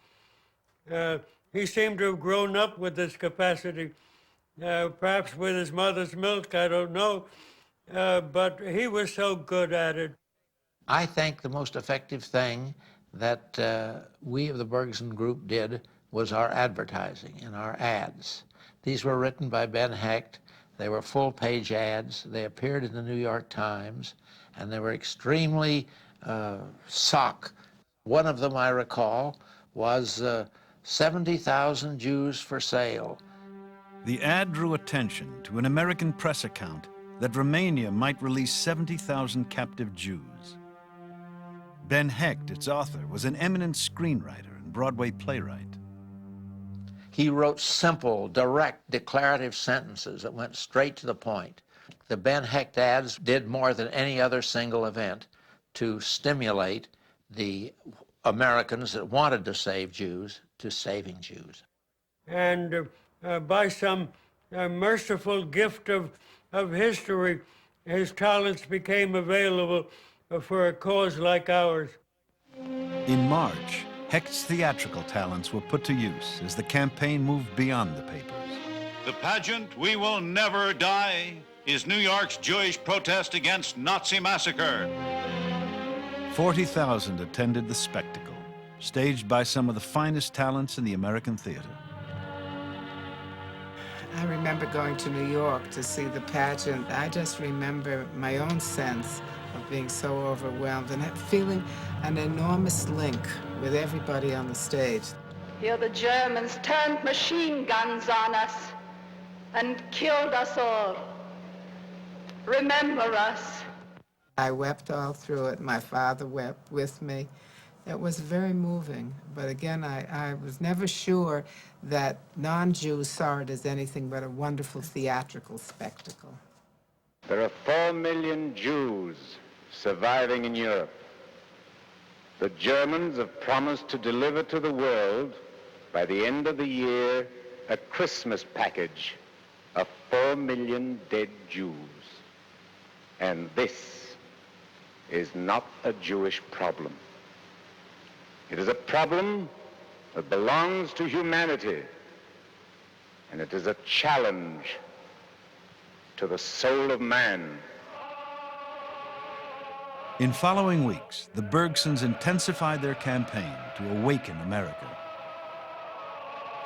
L: He seemed to have grown up with this capacity, perhaps with his mother's milk, I don't know, but he was so good at it.
J: I think the most effective thing that we of the Bergson group did was our advertising and our ads. These were written by Ben Hecht. They were full-page ads. They appeared in the New York Times, and they were extremely sock. One of them, I recall, was 70,000 Jews for sale.
E: The ad drew attention to an American press account that Romania might release 70,000 captive Jews. Ben Hecht, its author, was an eminent screenwriter and Broadway playwright.
J: He wrote simple, direct, declarative sentences that went straight to the point. The Ben Hecht ads did more than any other single event to stimulate the Americans that wanted to save Jews to saving Jews.
L: And by some merciful gift of history, his talents became available for a cause like ours.
E: In March, Hecht's theatrical talents were put to use as the campaign moved beyond the papers.
W: The pageant, We Will Never Die, is New York's Jewish protest against Nazi massacre.
E: 40,000 attended the spectacle, staged by some of the finest talents in the American theater.
X: I remember going to New York to see the pageant. I just remember my own sense of being so overwhelmed and feeling an enormous link with everybody on the stage.
Y: Here the Germans turned machine guns on us and killed us all. Remember us.
X: I wept all through it. My father wept with me. It was very moving. But again, I was never sure that non-Jews saw it as anything but a wonderful theatrical spectacle.
Z: There are 4 million Jews surviving in Europe. The Germans have promised to deliver to the world, by the end of the year, a Christmas package of 4 million dead Jews. And this is not a Jewish problem. It is a problem that belongs to humanity, and it is a challenge to the soul of man.
E: In following weeks, the Bergsons intensified their campaign to awaken America.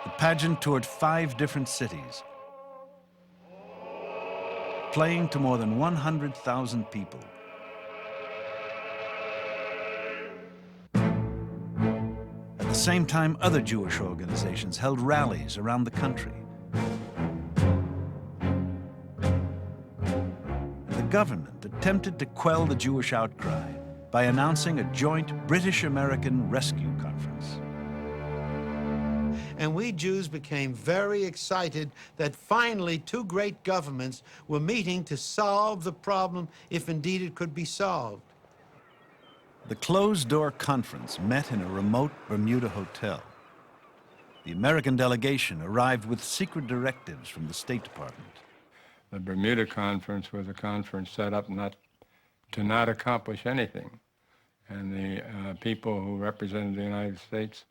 E: The pageant toured 5 different cities. playing to more than 100,000 people. At the same time, other Jewish organizations held rallies around the country. The government attempted to quell the Jewish outcry by announcing a joint British-American rescue conference.
M: And we Jews became very excited that finally two great governments were meeting to solve the problem, if indeed it could be solved.
E: The closed-door conference met in a remote Bermuda hotel. The American delegation arrived with secret directives from the State Department.
U: The Bermuda Conference was a conference set up to not accomplish anything. And the people who represented the United States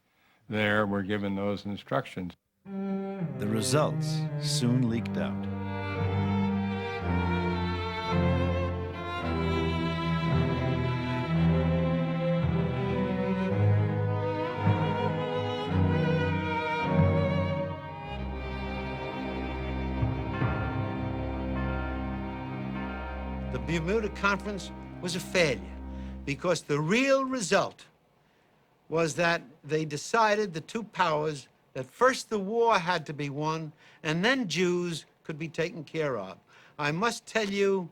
U: there were given those instructions.
E: The results soon leaked out.
M: The Bermuda Conference was a failure because the real result was that they decided, the two powers, that first the war had to be won and then Jews could be taken care of. I must tell you,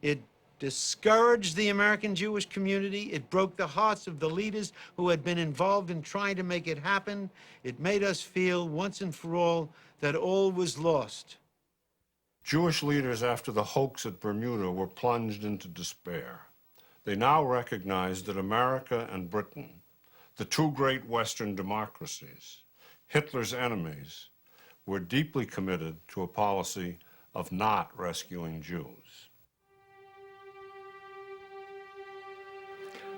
M: it discouraged the American Jewish community. It broke the hearts of the leaders who had been involved in trying to make it happen. It made us feel once and for all that all was lost.
B: Jewish leaders after the hoax at Bermuda were plunged into despair. They now recognized that America and Britain, the two great Western democracies, Hitler's enemies, were deeply committed to a policy of not rescuing Jews.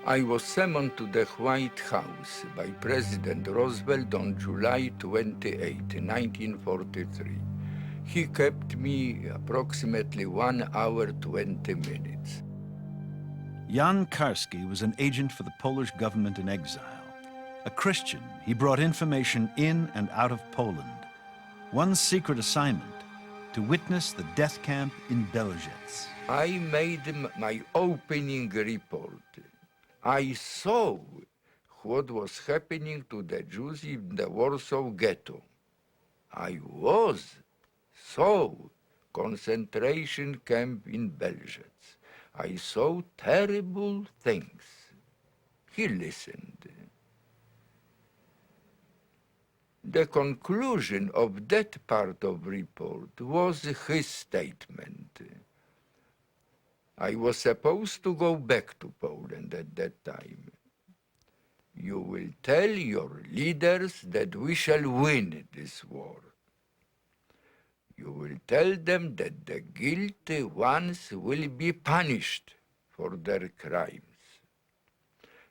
F: I was summoned to the White House by President Roosevelt on July 28, 1943. He kept me approximately 1 hour, 20 minutes.
E: Jan Karski was an agent for the Polish government in exile. A Christian, he brought information in and out of Poland. One secret assignment, to witness the death camp in Belzec.
F: I made my opening report. I saw what was happening to the Jews in the Warsaw Ghetto. I saw concentration camp in Belzec. I saw terrible things. He listened. The conclusion of that part of report was his statement. I was supposed to go back to Poland at that time. You will tell your leaders that we shall win this war. You will tell them that the guilty ones will be punished for their crimes.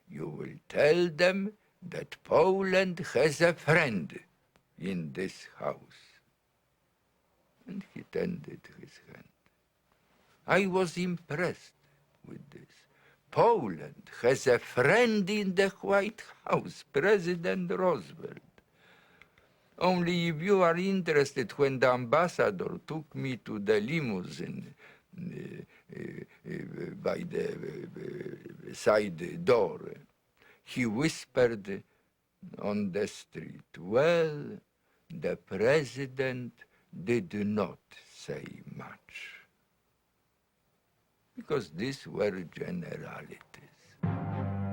F: You will tell them that Poland has a friend in this house. And he tended his hand. I was impressed with this. Poland has a friend in the White House, President Roosevelt. Only if you are interested, when the ambassador took me to the limousine by the side door, he whispered on the street, well, the president did not say much. Because these were generalities.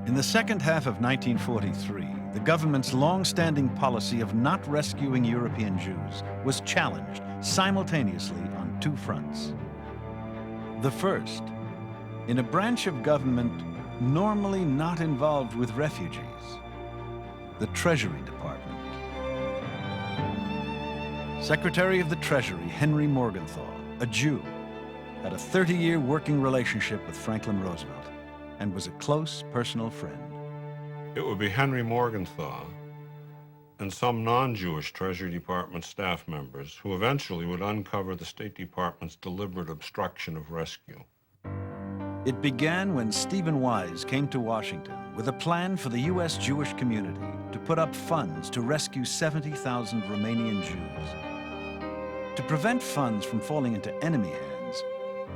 E: In the second half of 1943, the government's long-standing policy of not rescuing European Jews was challenged simultaneously on two fronts. The first, in a branch of government normally not involved with refugees, the Treasury Department. Secretary of the Treasury, Henry Morgenthau, a Jew, had a 30-year working relationship with Franklin Roosevelt and was a close personal friend.
B: It would be Henry Morgenthau and some non-Jewish Treasury Department staff members who eventually would uncover the State Department's deliberate obstruction of rescue.
E: It began when Stephen Wise came to Washington with a plan for the U.S. Jewish community to put up funds to rescue 70,000 Romanian Jews. To prevent funds from falling into enemy hands,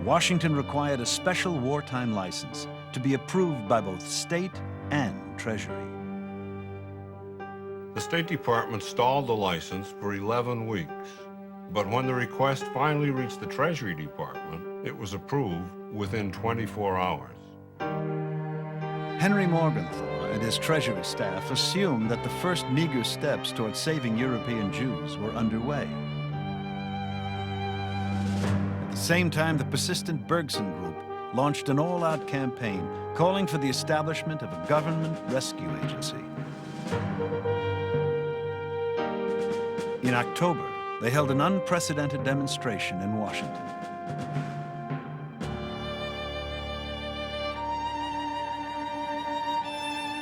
E: Washington required a special wartime license to be approved by both state and Treasury.
B: The State Department stalled the license for 11 weeks, but when the request finally reached the Treasury Department, it was approved within 24 hours.
E: Henry Morgenthau and his Treasury staff assumed that the first meager steps toward saving European Jews were underway. At the same time, the persistent Bergson Group launched an all-out campaign calling for the establishment of a government rescue agency. In October, they held an unprecedented demonstration in Washington.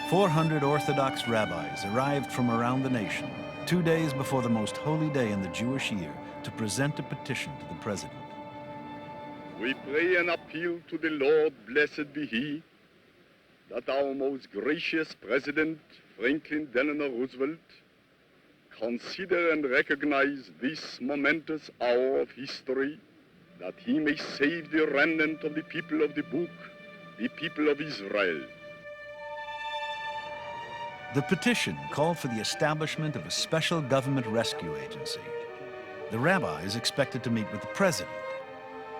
E: "400 Orthodox rabbis arrived from around the nation 2 days before the most holy day in the Jewish year to present a petition to the president.
N: We pray and appeal to the Lord, blessed be He, that our most gracious President, Franklin Delano Roosevelt, consider and recognize this momentous hour of history, that He may save the remnant of the people of the book, the people of Israel."
E: The petition called for the establishment of a special government rescue agency. The rabbis expected to meet with the president,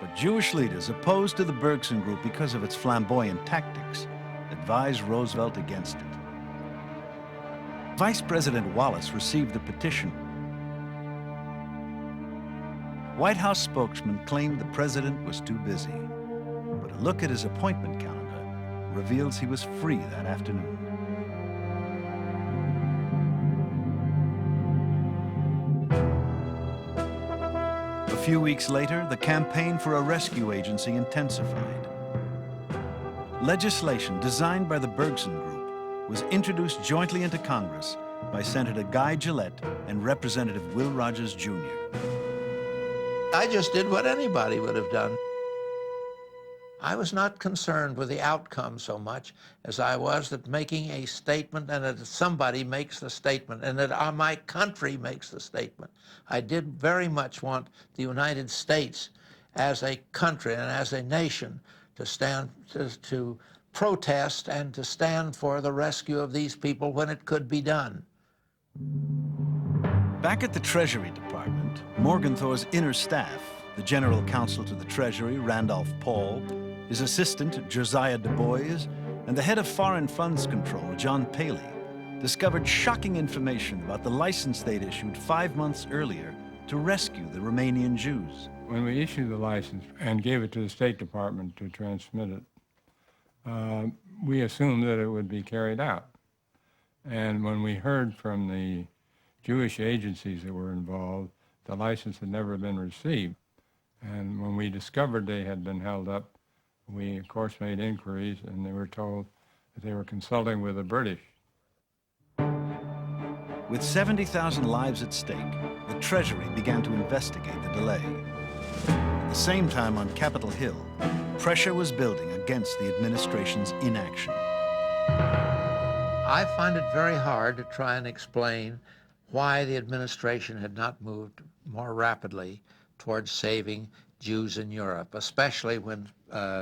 E: but Jewish leaders opposed to the Bergson Group because of its flamboyant tactics advised Roosevelt against it. Vice President Wallace received the petition. White House spokesman claimed the president was too busy, but a look at his appointment calendar reveals he was free that afternoon. A few weeks later, the campaign for a rescue agency intensified. Legislation designed by the Bergson Group was introduced jointly into Congress by Senator Guy Gillette and Representative Will Rogers, Jr.
J: I just did what anybody would have done. I was not concerned with the outcome so much as I was that making a statement and that somebody makes the statement and that my country makes the statement. I did very much want the United States as a country and as a nation to stand, to protest and to stand for the rescue of these people when it could be done.
E: Back at the Treasury Department, Morgenthau's inner staff, the General Counsel to the Treasury, Randolph Paul, his assistant, Josiah Du Bois, and the head of Foreign Funds Control, John Paley, discovered shocking information about the license they'd issued 5 months earlier to rescue the Romanian Jews.
U: When we issued the license and gave it to the State Department to transmit it, we assumed that it would be carried out. And when we heard from the Jewish agencies that were involved, the license had never been received. And when we discovered they had been held up, we, of course, made inquiries, and they were told that they were consulting with the British.
E: With 70,000 lives at stake, the Treasury began to investigate the delay. At the same time, on Capitol Hill, pressure was building against the administration's inaction.
J: I find it very hard to try and explain why the administration had not moved more rapidly towards saving Jews in Europe, especially when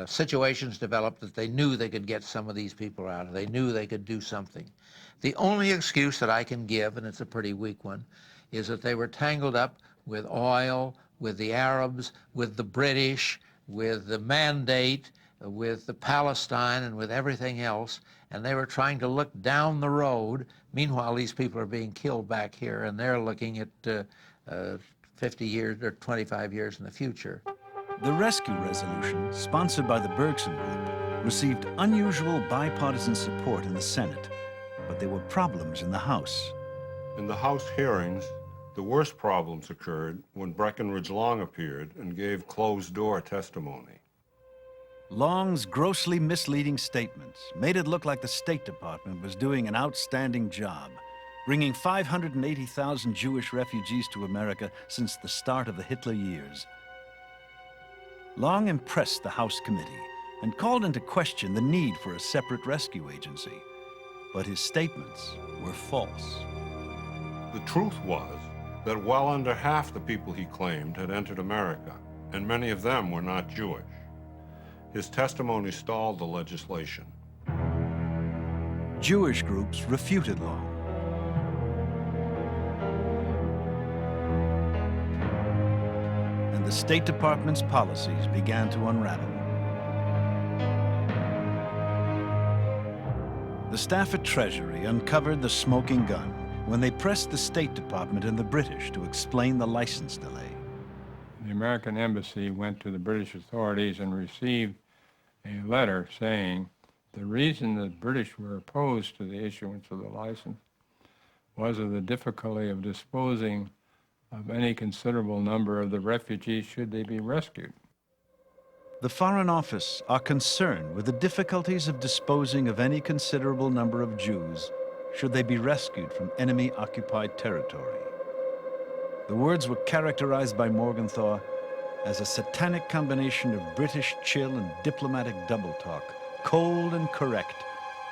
J: situations developed that they knew they could get some of these people out, they knew they could do something. The only excuse that I can give, and it's a pretty weak one, is that they were tangled up with oil, with the Arabs, with the British, with the mandate, with the Palestine, and with everything else, and they were trying to look down the road. Meanwhile, these people are being killed back here, and they're looking at 50 years or 25 years in the future.
E: The rescue resolution, sponsored by the Bergson Group, received unusual bipartisan support in the Senate, but there were problems in the House.
B: In the House hearings, the worst problems occurred when Breckinridge Long appeared and gave closed-door testimony.
E: Long's grossly misleading statements made it look like the State Department was doing an outstanding job, bringing 580,000 Jewish refugees to America since the start of the Hitler years. Long impressed the House committee and called into question the need for a separate rescue agency, but his statements were false.
B: The truth was that well under half the people he claimed had entered America, and many of them were not Jewish. His testimony stalled the legislation.
E: Jewish groups refuted law. And the State Department's policies began to unravel. The staff at Treasury uncovered the smoking gun when they pressed the State Department and the British to explain the license delay.
U: The American embassy went to the British authorities and received a letter saying the reason the British were opposed to the issuance of the license was of the difficulty of disposing of any considerable number of the refugees should they be rescued.
E: The Foreign Office are concerned with the difficulties of disposing of any considerable number of Jews should they be rescued from enemy-occupied territory. The words were characterized by Morgenthau as a satanic combination of British chill and diplomatic double talk, cold and correct,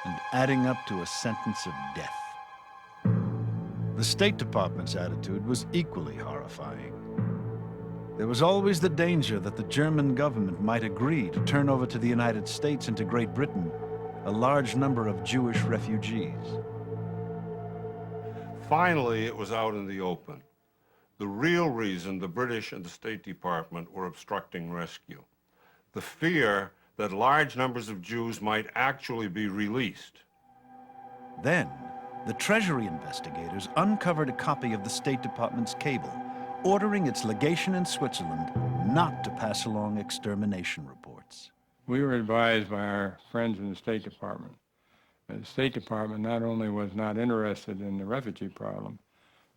E: and adding up to a sentence of death. The State Department's attitude was equally horrifying. There was always the danger that the German government might agree to turn over to the United States and to Great Britain a large number of Jewish refugees.
B: Finally, it was out in the open. The real reason the British and the State Department were obstructing rescue. The fear that large numbers of Jews might actually be released.
E: Then, the Treasury investigators uncovered a copy of the State Department's cable, ordering its legation in Switzerland not to pass along extermination reports.
U: We were advised by our friends in the State Department that the State Department not only was not interested in the refugee problem,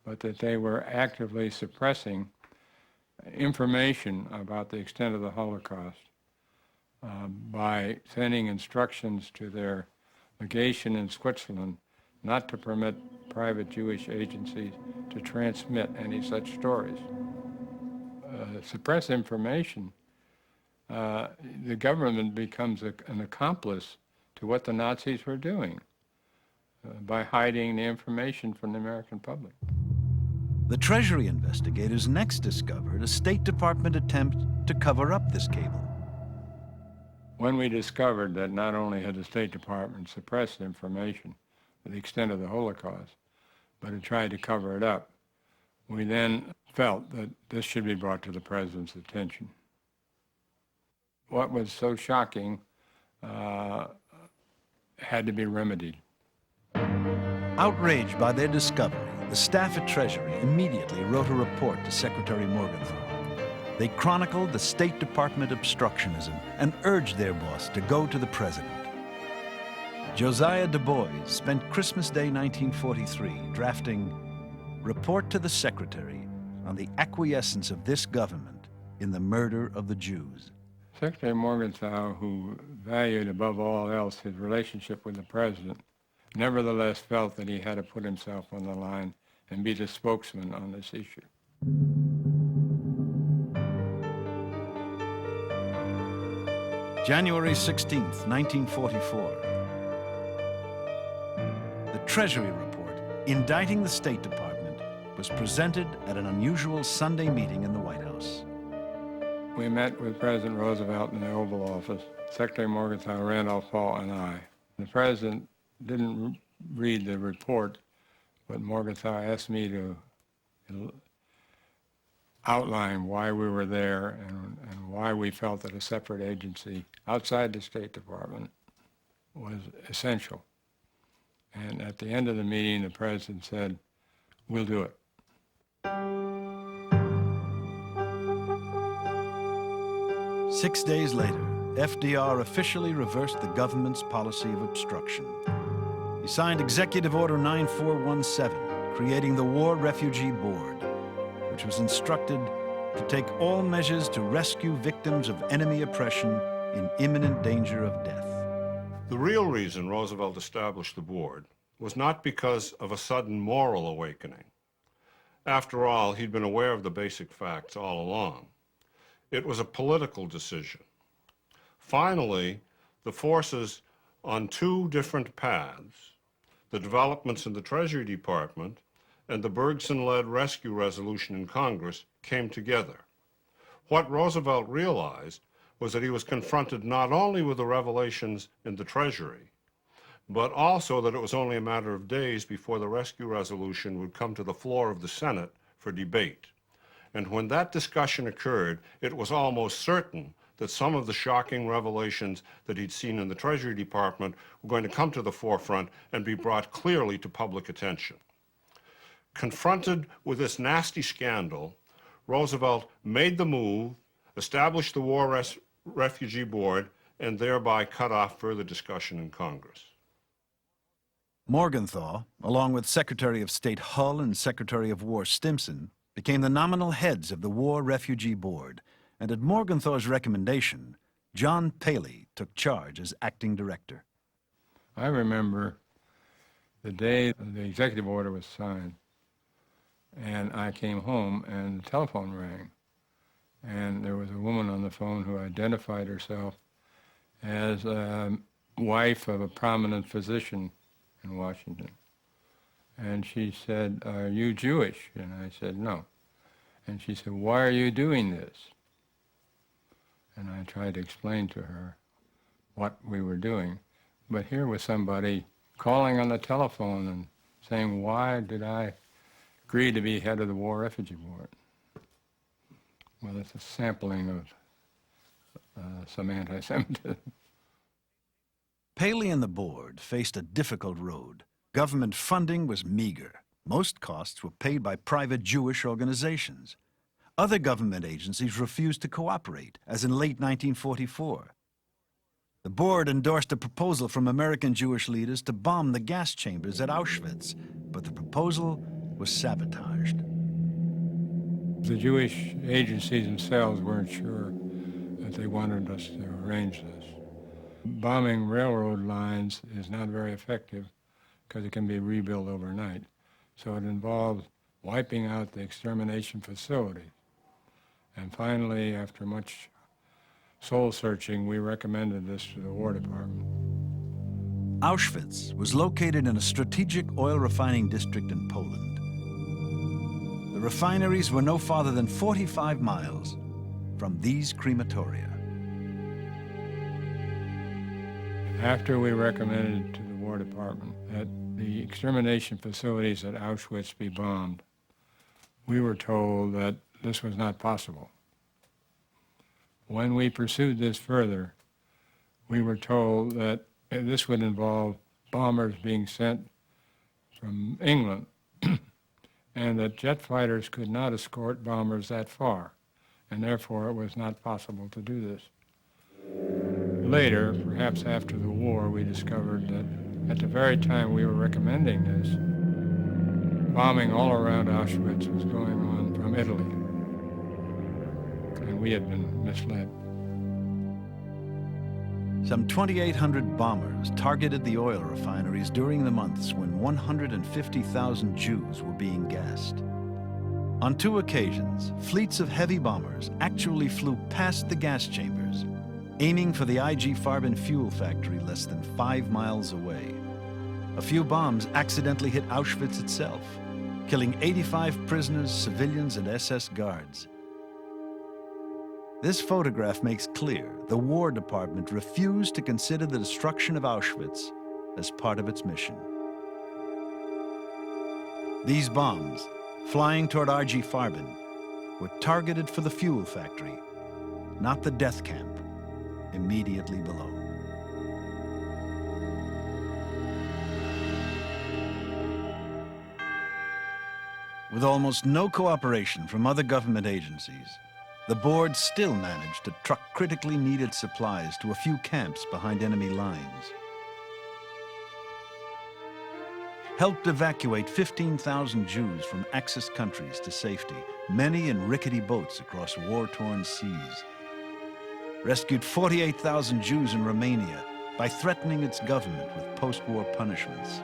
U: but that they were actively suppressing information about the extent of the Holocaust by sending instructions to their legation in Switzerland not to permit private Jewish agencies to transmit any such stories. Suppress information, the government becomes an accomplice to what the Nazis were doing by hiding the information from the American public.
E: The Treasury investigators next discovered a State Department attempt to cover up this cable.
U: When we discovered that not only had the State Department suppressed information to the extent of the Holocaust, but had tried to cover it up, we then felt that this should be brought to the President's attention. What was so shocking had to be remedied.
E: Outraged by their discovery, the staff at Treasury immediately wrote a report to Secretary Morgenthau. They chronicled the State Department obstructionism and urged their boss to go to the President. Josiah Du Bois spent Christmas Day 1943 drafting Report to the Secretary on the acquiescence of this government in the murder of the Jews.
U: Secretary Morgenthau, who valued above all else his relationship with the President, nevertheless felt that he had to put himself on the line and be the spokesman on this issue.
E: January 16th, 1944. The Treasury report indicting the State Department was presented at an unusual Sunday meeting in the White House.
U: We met with President Roosevelt in the Oval Office, Secretary Morgenthau, Randolph Hall, and I. The President didn't read the report, but Morgenthau asked me to outline why we were there and why we felt that a separate agency outside the State Department was essential. And at the end of the meeting, the President said, "We'll do it."
E: Six days later, FDR officially reversed the government's policy of obstruction. He signed Executive Order 9417, creating the War Refugee Board, which was instructed to take all measures to rescue victims of enemy oppression in imminent danger of death.
B: The real reason Roosevelt established the board was not because of a sudden moral awakening. After all, he'd been aware of the basic facts all along. It was a political decision. Finally, the forces on two different paths, the developments in the Treasury Department and the Bergson-led rescue resolution in Congress, came together. What Roosevelt realized was that he was confronted not only with the revelations in the Treasury, but also that it was only a matter of days before the rescue resolution would come to the floor of the Senate for debate. And when that discussion occurred, it was almost certain that some of the shocking revelations that he'd seen in the Treasury Department were going to come to the forefront and be brought clearly to public attention. Confronted with this nasty scandal, Roosevelt made the move, established the War Refugee Board, and thereby cut off further discussion in Congress.
E: Morgenthau, along with Secretary of State Hull and Secretary of War Stimson, became the nominal heads of the War Refugee Board, and at Morgenthau's recommendation, John Paley took charge as acting director.
U: I remember the day the executive order was signed, and I came home and the telephone rang, and there was a woman on the phone who identified herself as a wife of a prominent physician in Washington. And she said, "Are you Jewish?" And I said, "No." And she said, "Why are you doing this?" And I tried to explain to her what we were doing. But here was somebody calling on the telephone and saying, "Why did I agree to be head of the War Refugee Board?" Well, it's a sampling of some anti-Semitism.
E: Paley and the board faced a difficult road. Government funding was meager. Most costs were paid by private Jewish organizations. Other government agencies refused to cooperate, as in late 1944. The board endorsed a proposal from American Jewish leaders to bomb the gas chambers at Auschwitz, but the proposal was sabotaged.
U: The Jewish agencies themselves weren't sure that they wanted us to arrange this. Bombing railroad lines is not very effective because it can be rebuilt overnight. So it involved wiping out the extermination facilities. And finally, after much soul-searching, we recommended this to the War Department.
E: Auschwitz was located in a strategic oil refining district in Poland. The refineries were no farther than 45 miles from these crematoria.
U: After we recommended to the War Department that the extermination facilities at Auschwitz be bombed, we were told that this was not possible. When we pursued this further, we were told that this would involve bombers being sent from England and that jet fighters could not escort bombers that far, and therefore it was not possible to do this. Later, perhaps after the war, we discovered that at the very time we were recommending this, bombing all around Auschwitz was going on from Italy, and we had been misled.
E: Some 2,800 bombers targeted the oil refineries during the months when 150,000 Jews were being gassed. On 2 occasions, fleets of heavy bombers actually flew past the gas chambers, aiming for the IG Farben fuel factory less than 5 miles away. A few bombs accidentally hit Auschwitz itself, killing 85 prisoners, civilians, and SS guards. This photograph makes clear the War Department refused to consider the destruction of Auschwitz as part of its mission. These bombs, flying toward IG Farben, were targeted for the fuel factory, not the death camp immediately below. With almost no cooperation from other government agencies, the board still managed to truck critically needed supplies to a few camps behind enemy lines. Helped evacuate 15,000 Jews from Axis countries to safety, many in rickety boats across war-torn seas. Rescued 48,000 Jews in Romania by threatening its government with post-war punishments.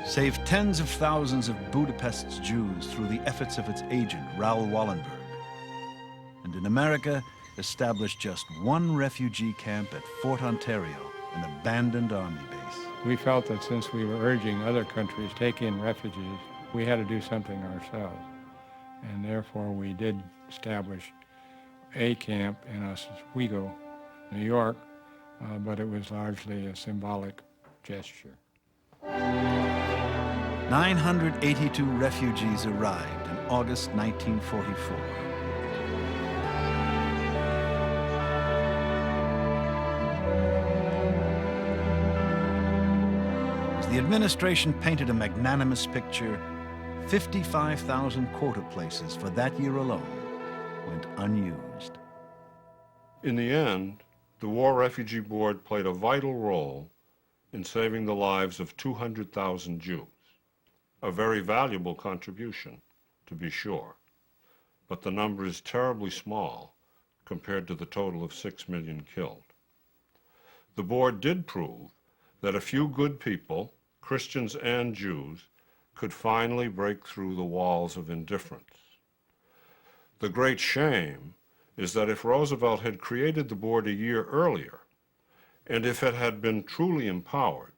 E: Saved tens of thousands of Budapest's Jews through the efforts of its agent, Raoul Wallenberg. And in America, established just 1 refugee camp at Fort Ontario, an abandoned army base.
U: We felt that since we were urging other countries to take in refugees, we had to do something ourselves. And therefore we did establish a camp in Oswego, New York, but it was largely a symbolic gesture.
E: 982 refugees arrived in August 1944. As the administration painted a magnanimous picture, 55,000 quota places for that year alone went unused.
B: In the end, the War Refugee Board played a vital role in saving the lives of 200,000 Jews. A very valuable contribution, to be sure, but the number is terribly small compared to the total of 6 million killed. The board did prove that a few good people, Christians and Jews, could finally break through the walls of indifference. The great shame is that if Roosevelt had created the board a year earlier, and if it had been truly empowered,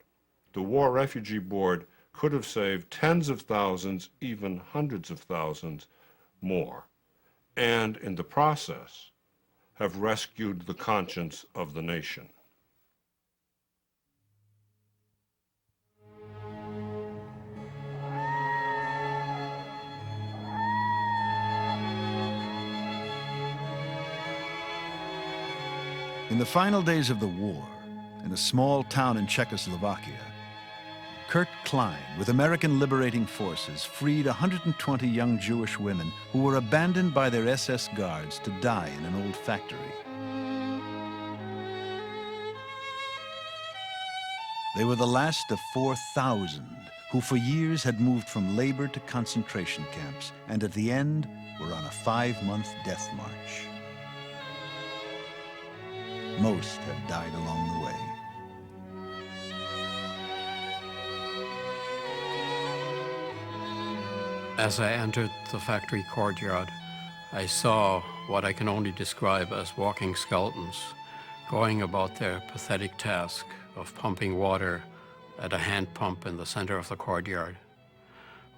B: the War Refugee Board could have saved tens of thousands, even hundreds of thousands more, and in the process have rescued the conscience of the nation.
E: In the final days of the war, in a small town in Czechoslovakia, Kurt Klein, with American Liberating Forces, freed 120 young Jewish women who were abandoned by their SS guards to die in an old factory. They were the last of 4,000 who for years had moved from labor to concentration camps and at the end were on a 5-month death march. Most had died along the way.
D: As I entered the factory courtyard, I saw what I can only describe as walking skeletons going about their pathetic task of pumping water at a hand pump in the center of the courtyard.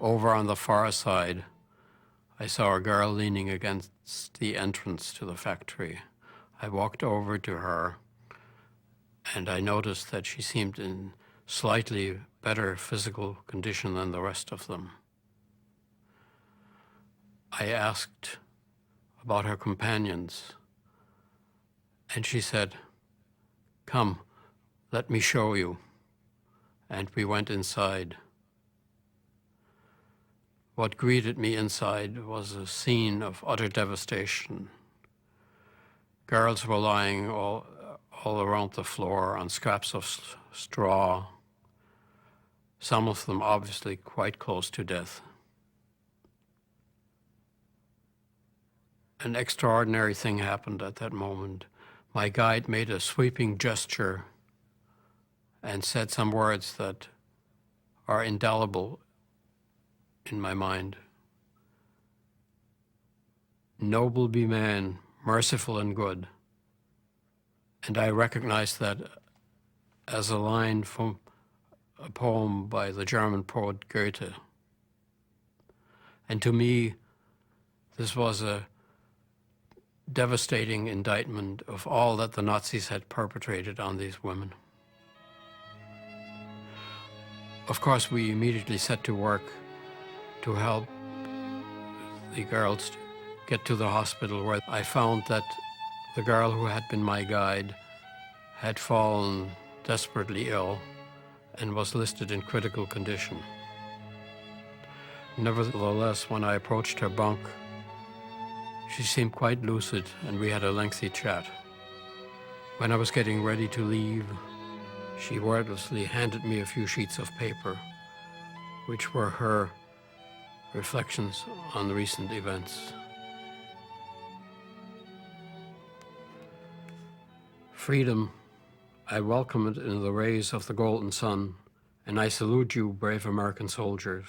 D: Over on the far side, I saw a girl leaning against the entrance to the factory. I walked over to her, and I noticed that she seemed in slightly better physical condition than the rest of them. I asked about her companions, and she said, "Come, let me show you." And we went inside. What greeted me inside was a scene of utter devastation. Girls were lying all around the floor on scraps of straw, some of them obviously quite close to death. An extraordinary thing happened at that moment. My guide made a sweeping gesture and said some words that are indelible in my mind. "Noble be man, merciful and good." And I recognized that as a line from a poem by the German poet Goethe. And to me, this was a devastating indictment of all that the Nazis had perpetrated on these women. Of course, we immediately set to work to help the girls get to the hospital, where I found that the girl who had been my guide had fallen desperately ill and was listed in critical condition. Nevertheless, when I approached her bunk, she seemed quite lucid, and we had a lengthy chat. When I was getting ready to leave, she wordlessly handed me a few sheets of paper, which were her reflections on the recent events. Freedom, I welcome it in the rays of the golden sun, and I salute you, brave American soldiers.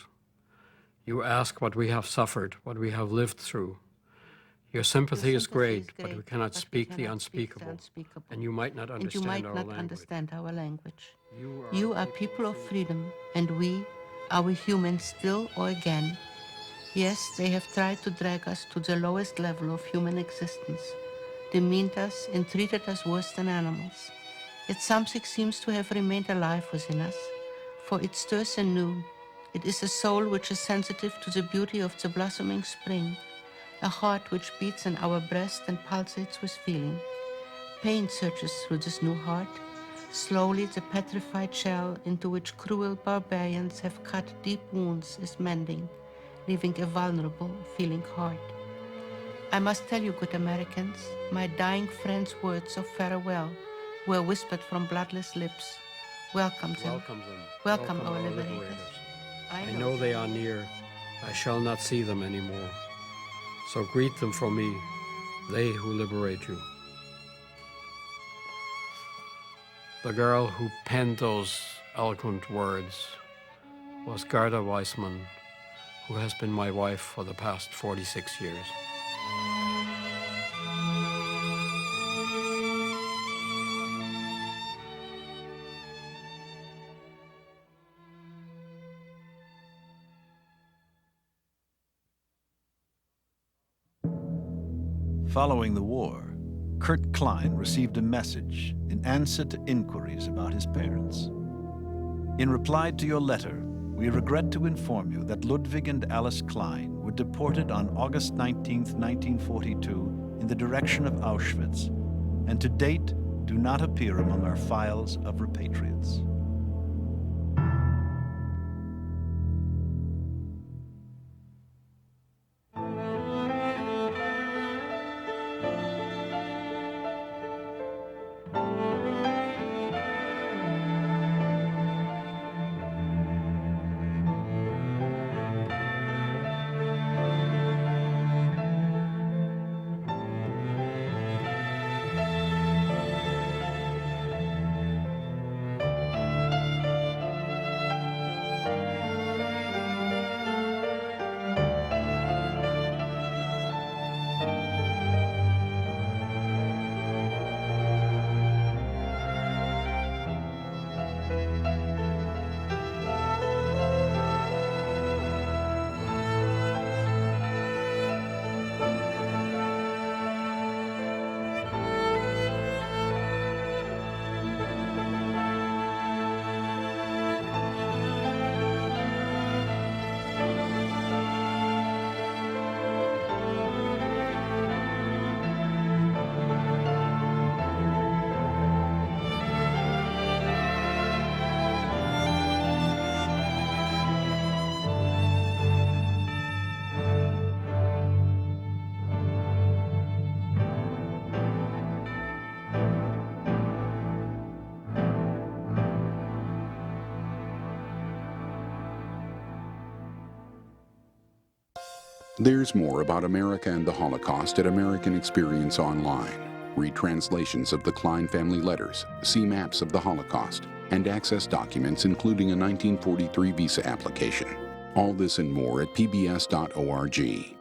D: You ask what we have suffered, what we have lived through. Your sympathy is great, but we cannot speak the unspeakable, and you might not understand our language.
A: You are people of freedom, and we, are we human still or again? Yes, they have tried to drag us to the lowest level of human existence. demeaned us, and treated us worse than animals. Yet something seems to have remained alive within us, for it stirs anew. It is a soul which is sensitive to the beauty of the blossoming spring, a heart which beats in our breast and pulsates with feeling. Pain searches through this new heart. Slowly the petrified shell into which cruel barbarians have cut deep wounds is mending, leaving a vulnerable, feeling heart. I must tell you, good Americans, my dying friends' words of farewell were whispered from bloodless lips. Welcome them.
D: Welcome them.
A: Welcome our liberators.
D: I know they are near. I shall not see them anymore. So greet them for me, they who liberate you. The girl who penned those eloquent words was Gerda Weissman, who has been my wife for the past 46 years.
E: Following the war, Kurt Klein received a message in answer to inquiries about his parents. In reply to your letter, we regret to inform you that Ludwig and Alice Klein were deported on August 19, 1942, in the direction of Auschwitz, and to date do not appear among our files of repatriates.
O: There's more about America and the Holocaust at American Experience Online. Read translations of the Klein family letters, see maps of the Holocaust, and access documents including a 1943 visa application. All this and more at pbs.org.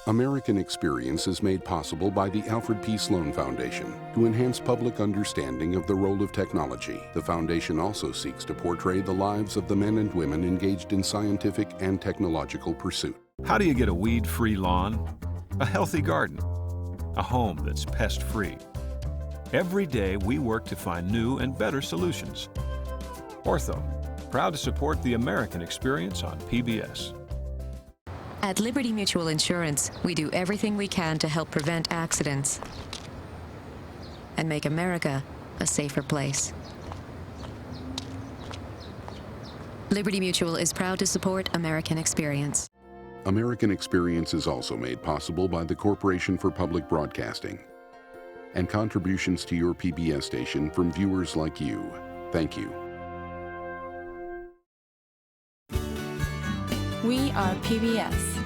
O: American Experience is made possible by the Alfred P. Sloan Foundation. To enhance public understanding of the role of technology, the foundation also seeks to portray the lives of the men and women engaged in scientific and technological pursuit.
P: How do you get a weed-free lawn, a healthy garden, a home that's pest-free? Every day we work to find new and better solutions. Ortho, proud to support the American Experience on PBS.
Q: At Liberty Mutual Insurance, we do everything we can to help prevent accidents and make America a safer place. Liberty Mutual is proud to support American Experience.
O: American Experience is also made possible by the Corporation for Public Broadcasting and contributions to your PBS station from viewers like you. Thank you.
R: We are PBS.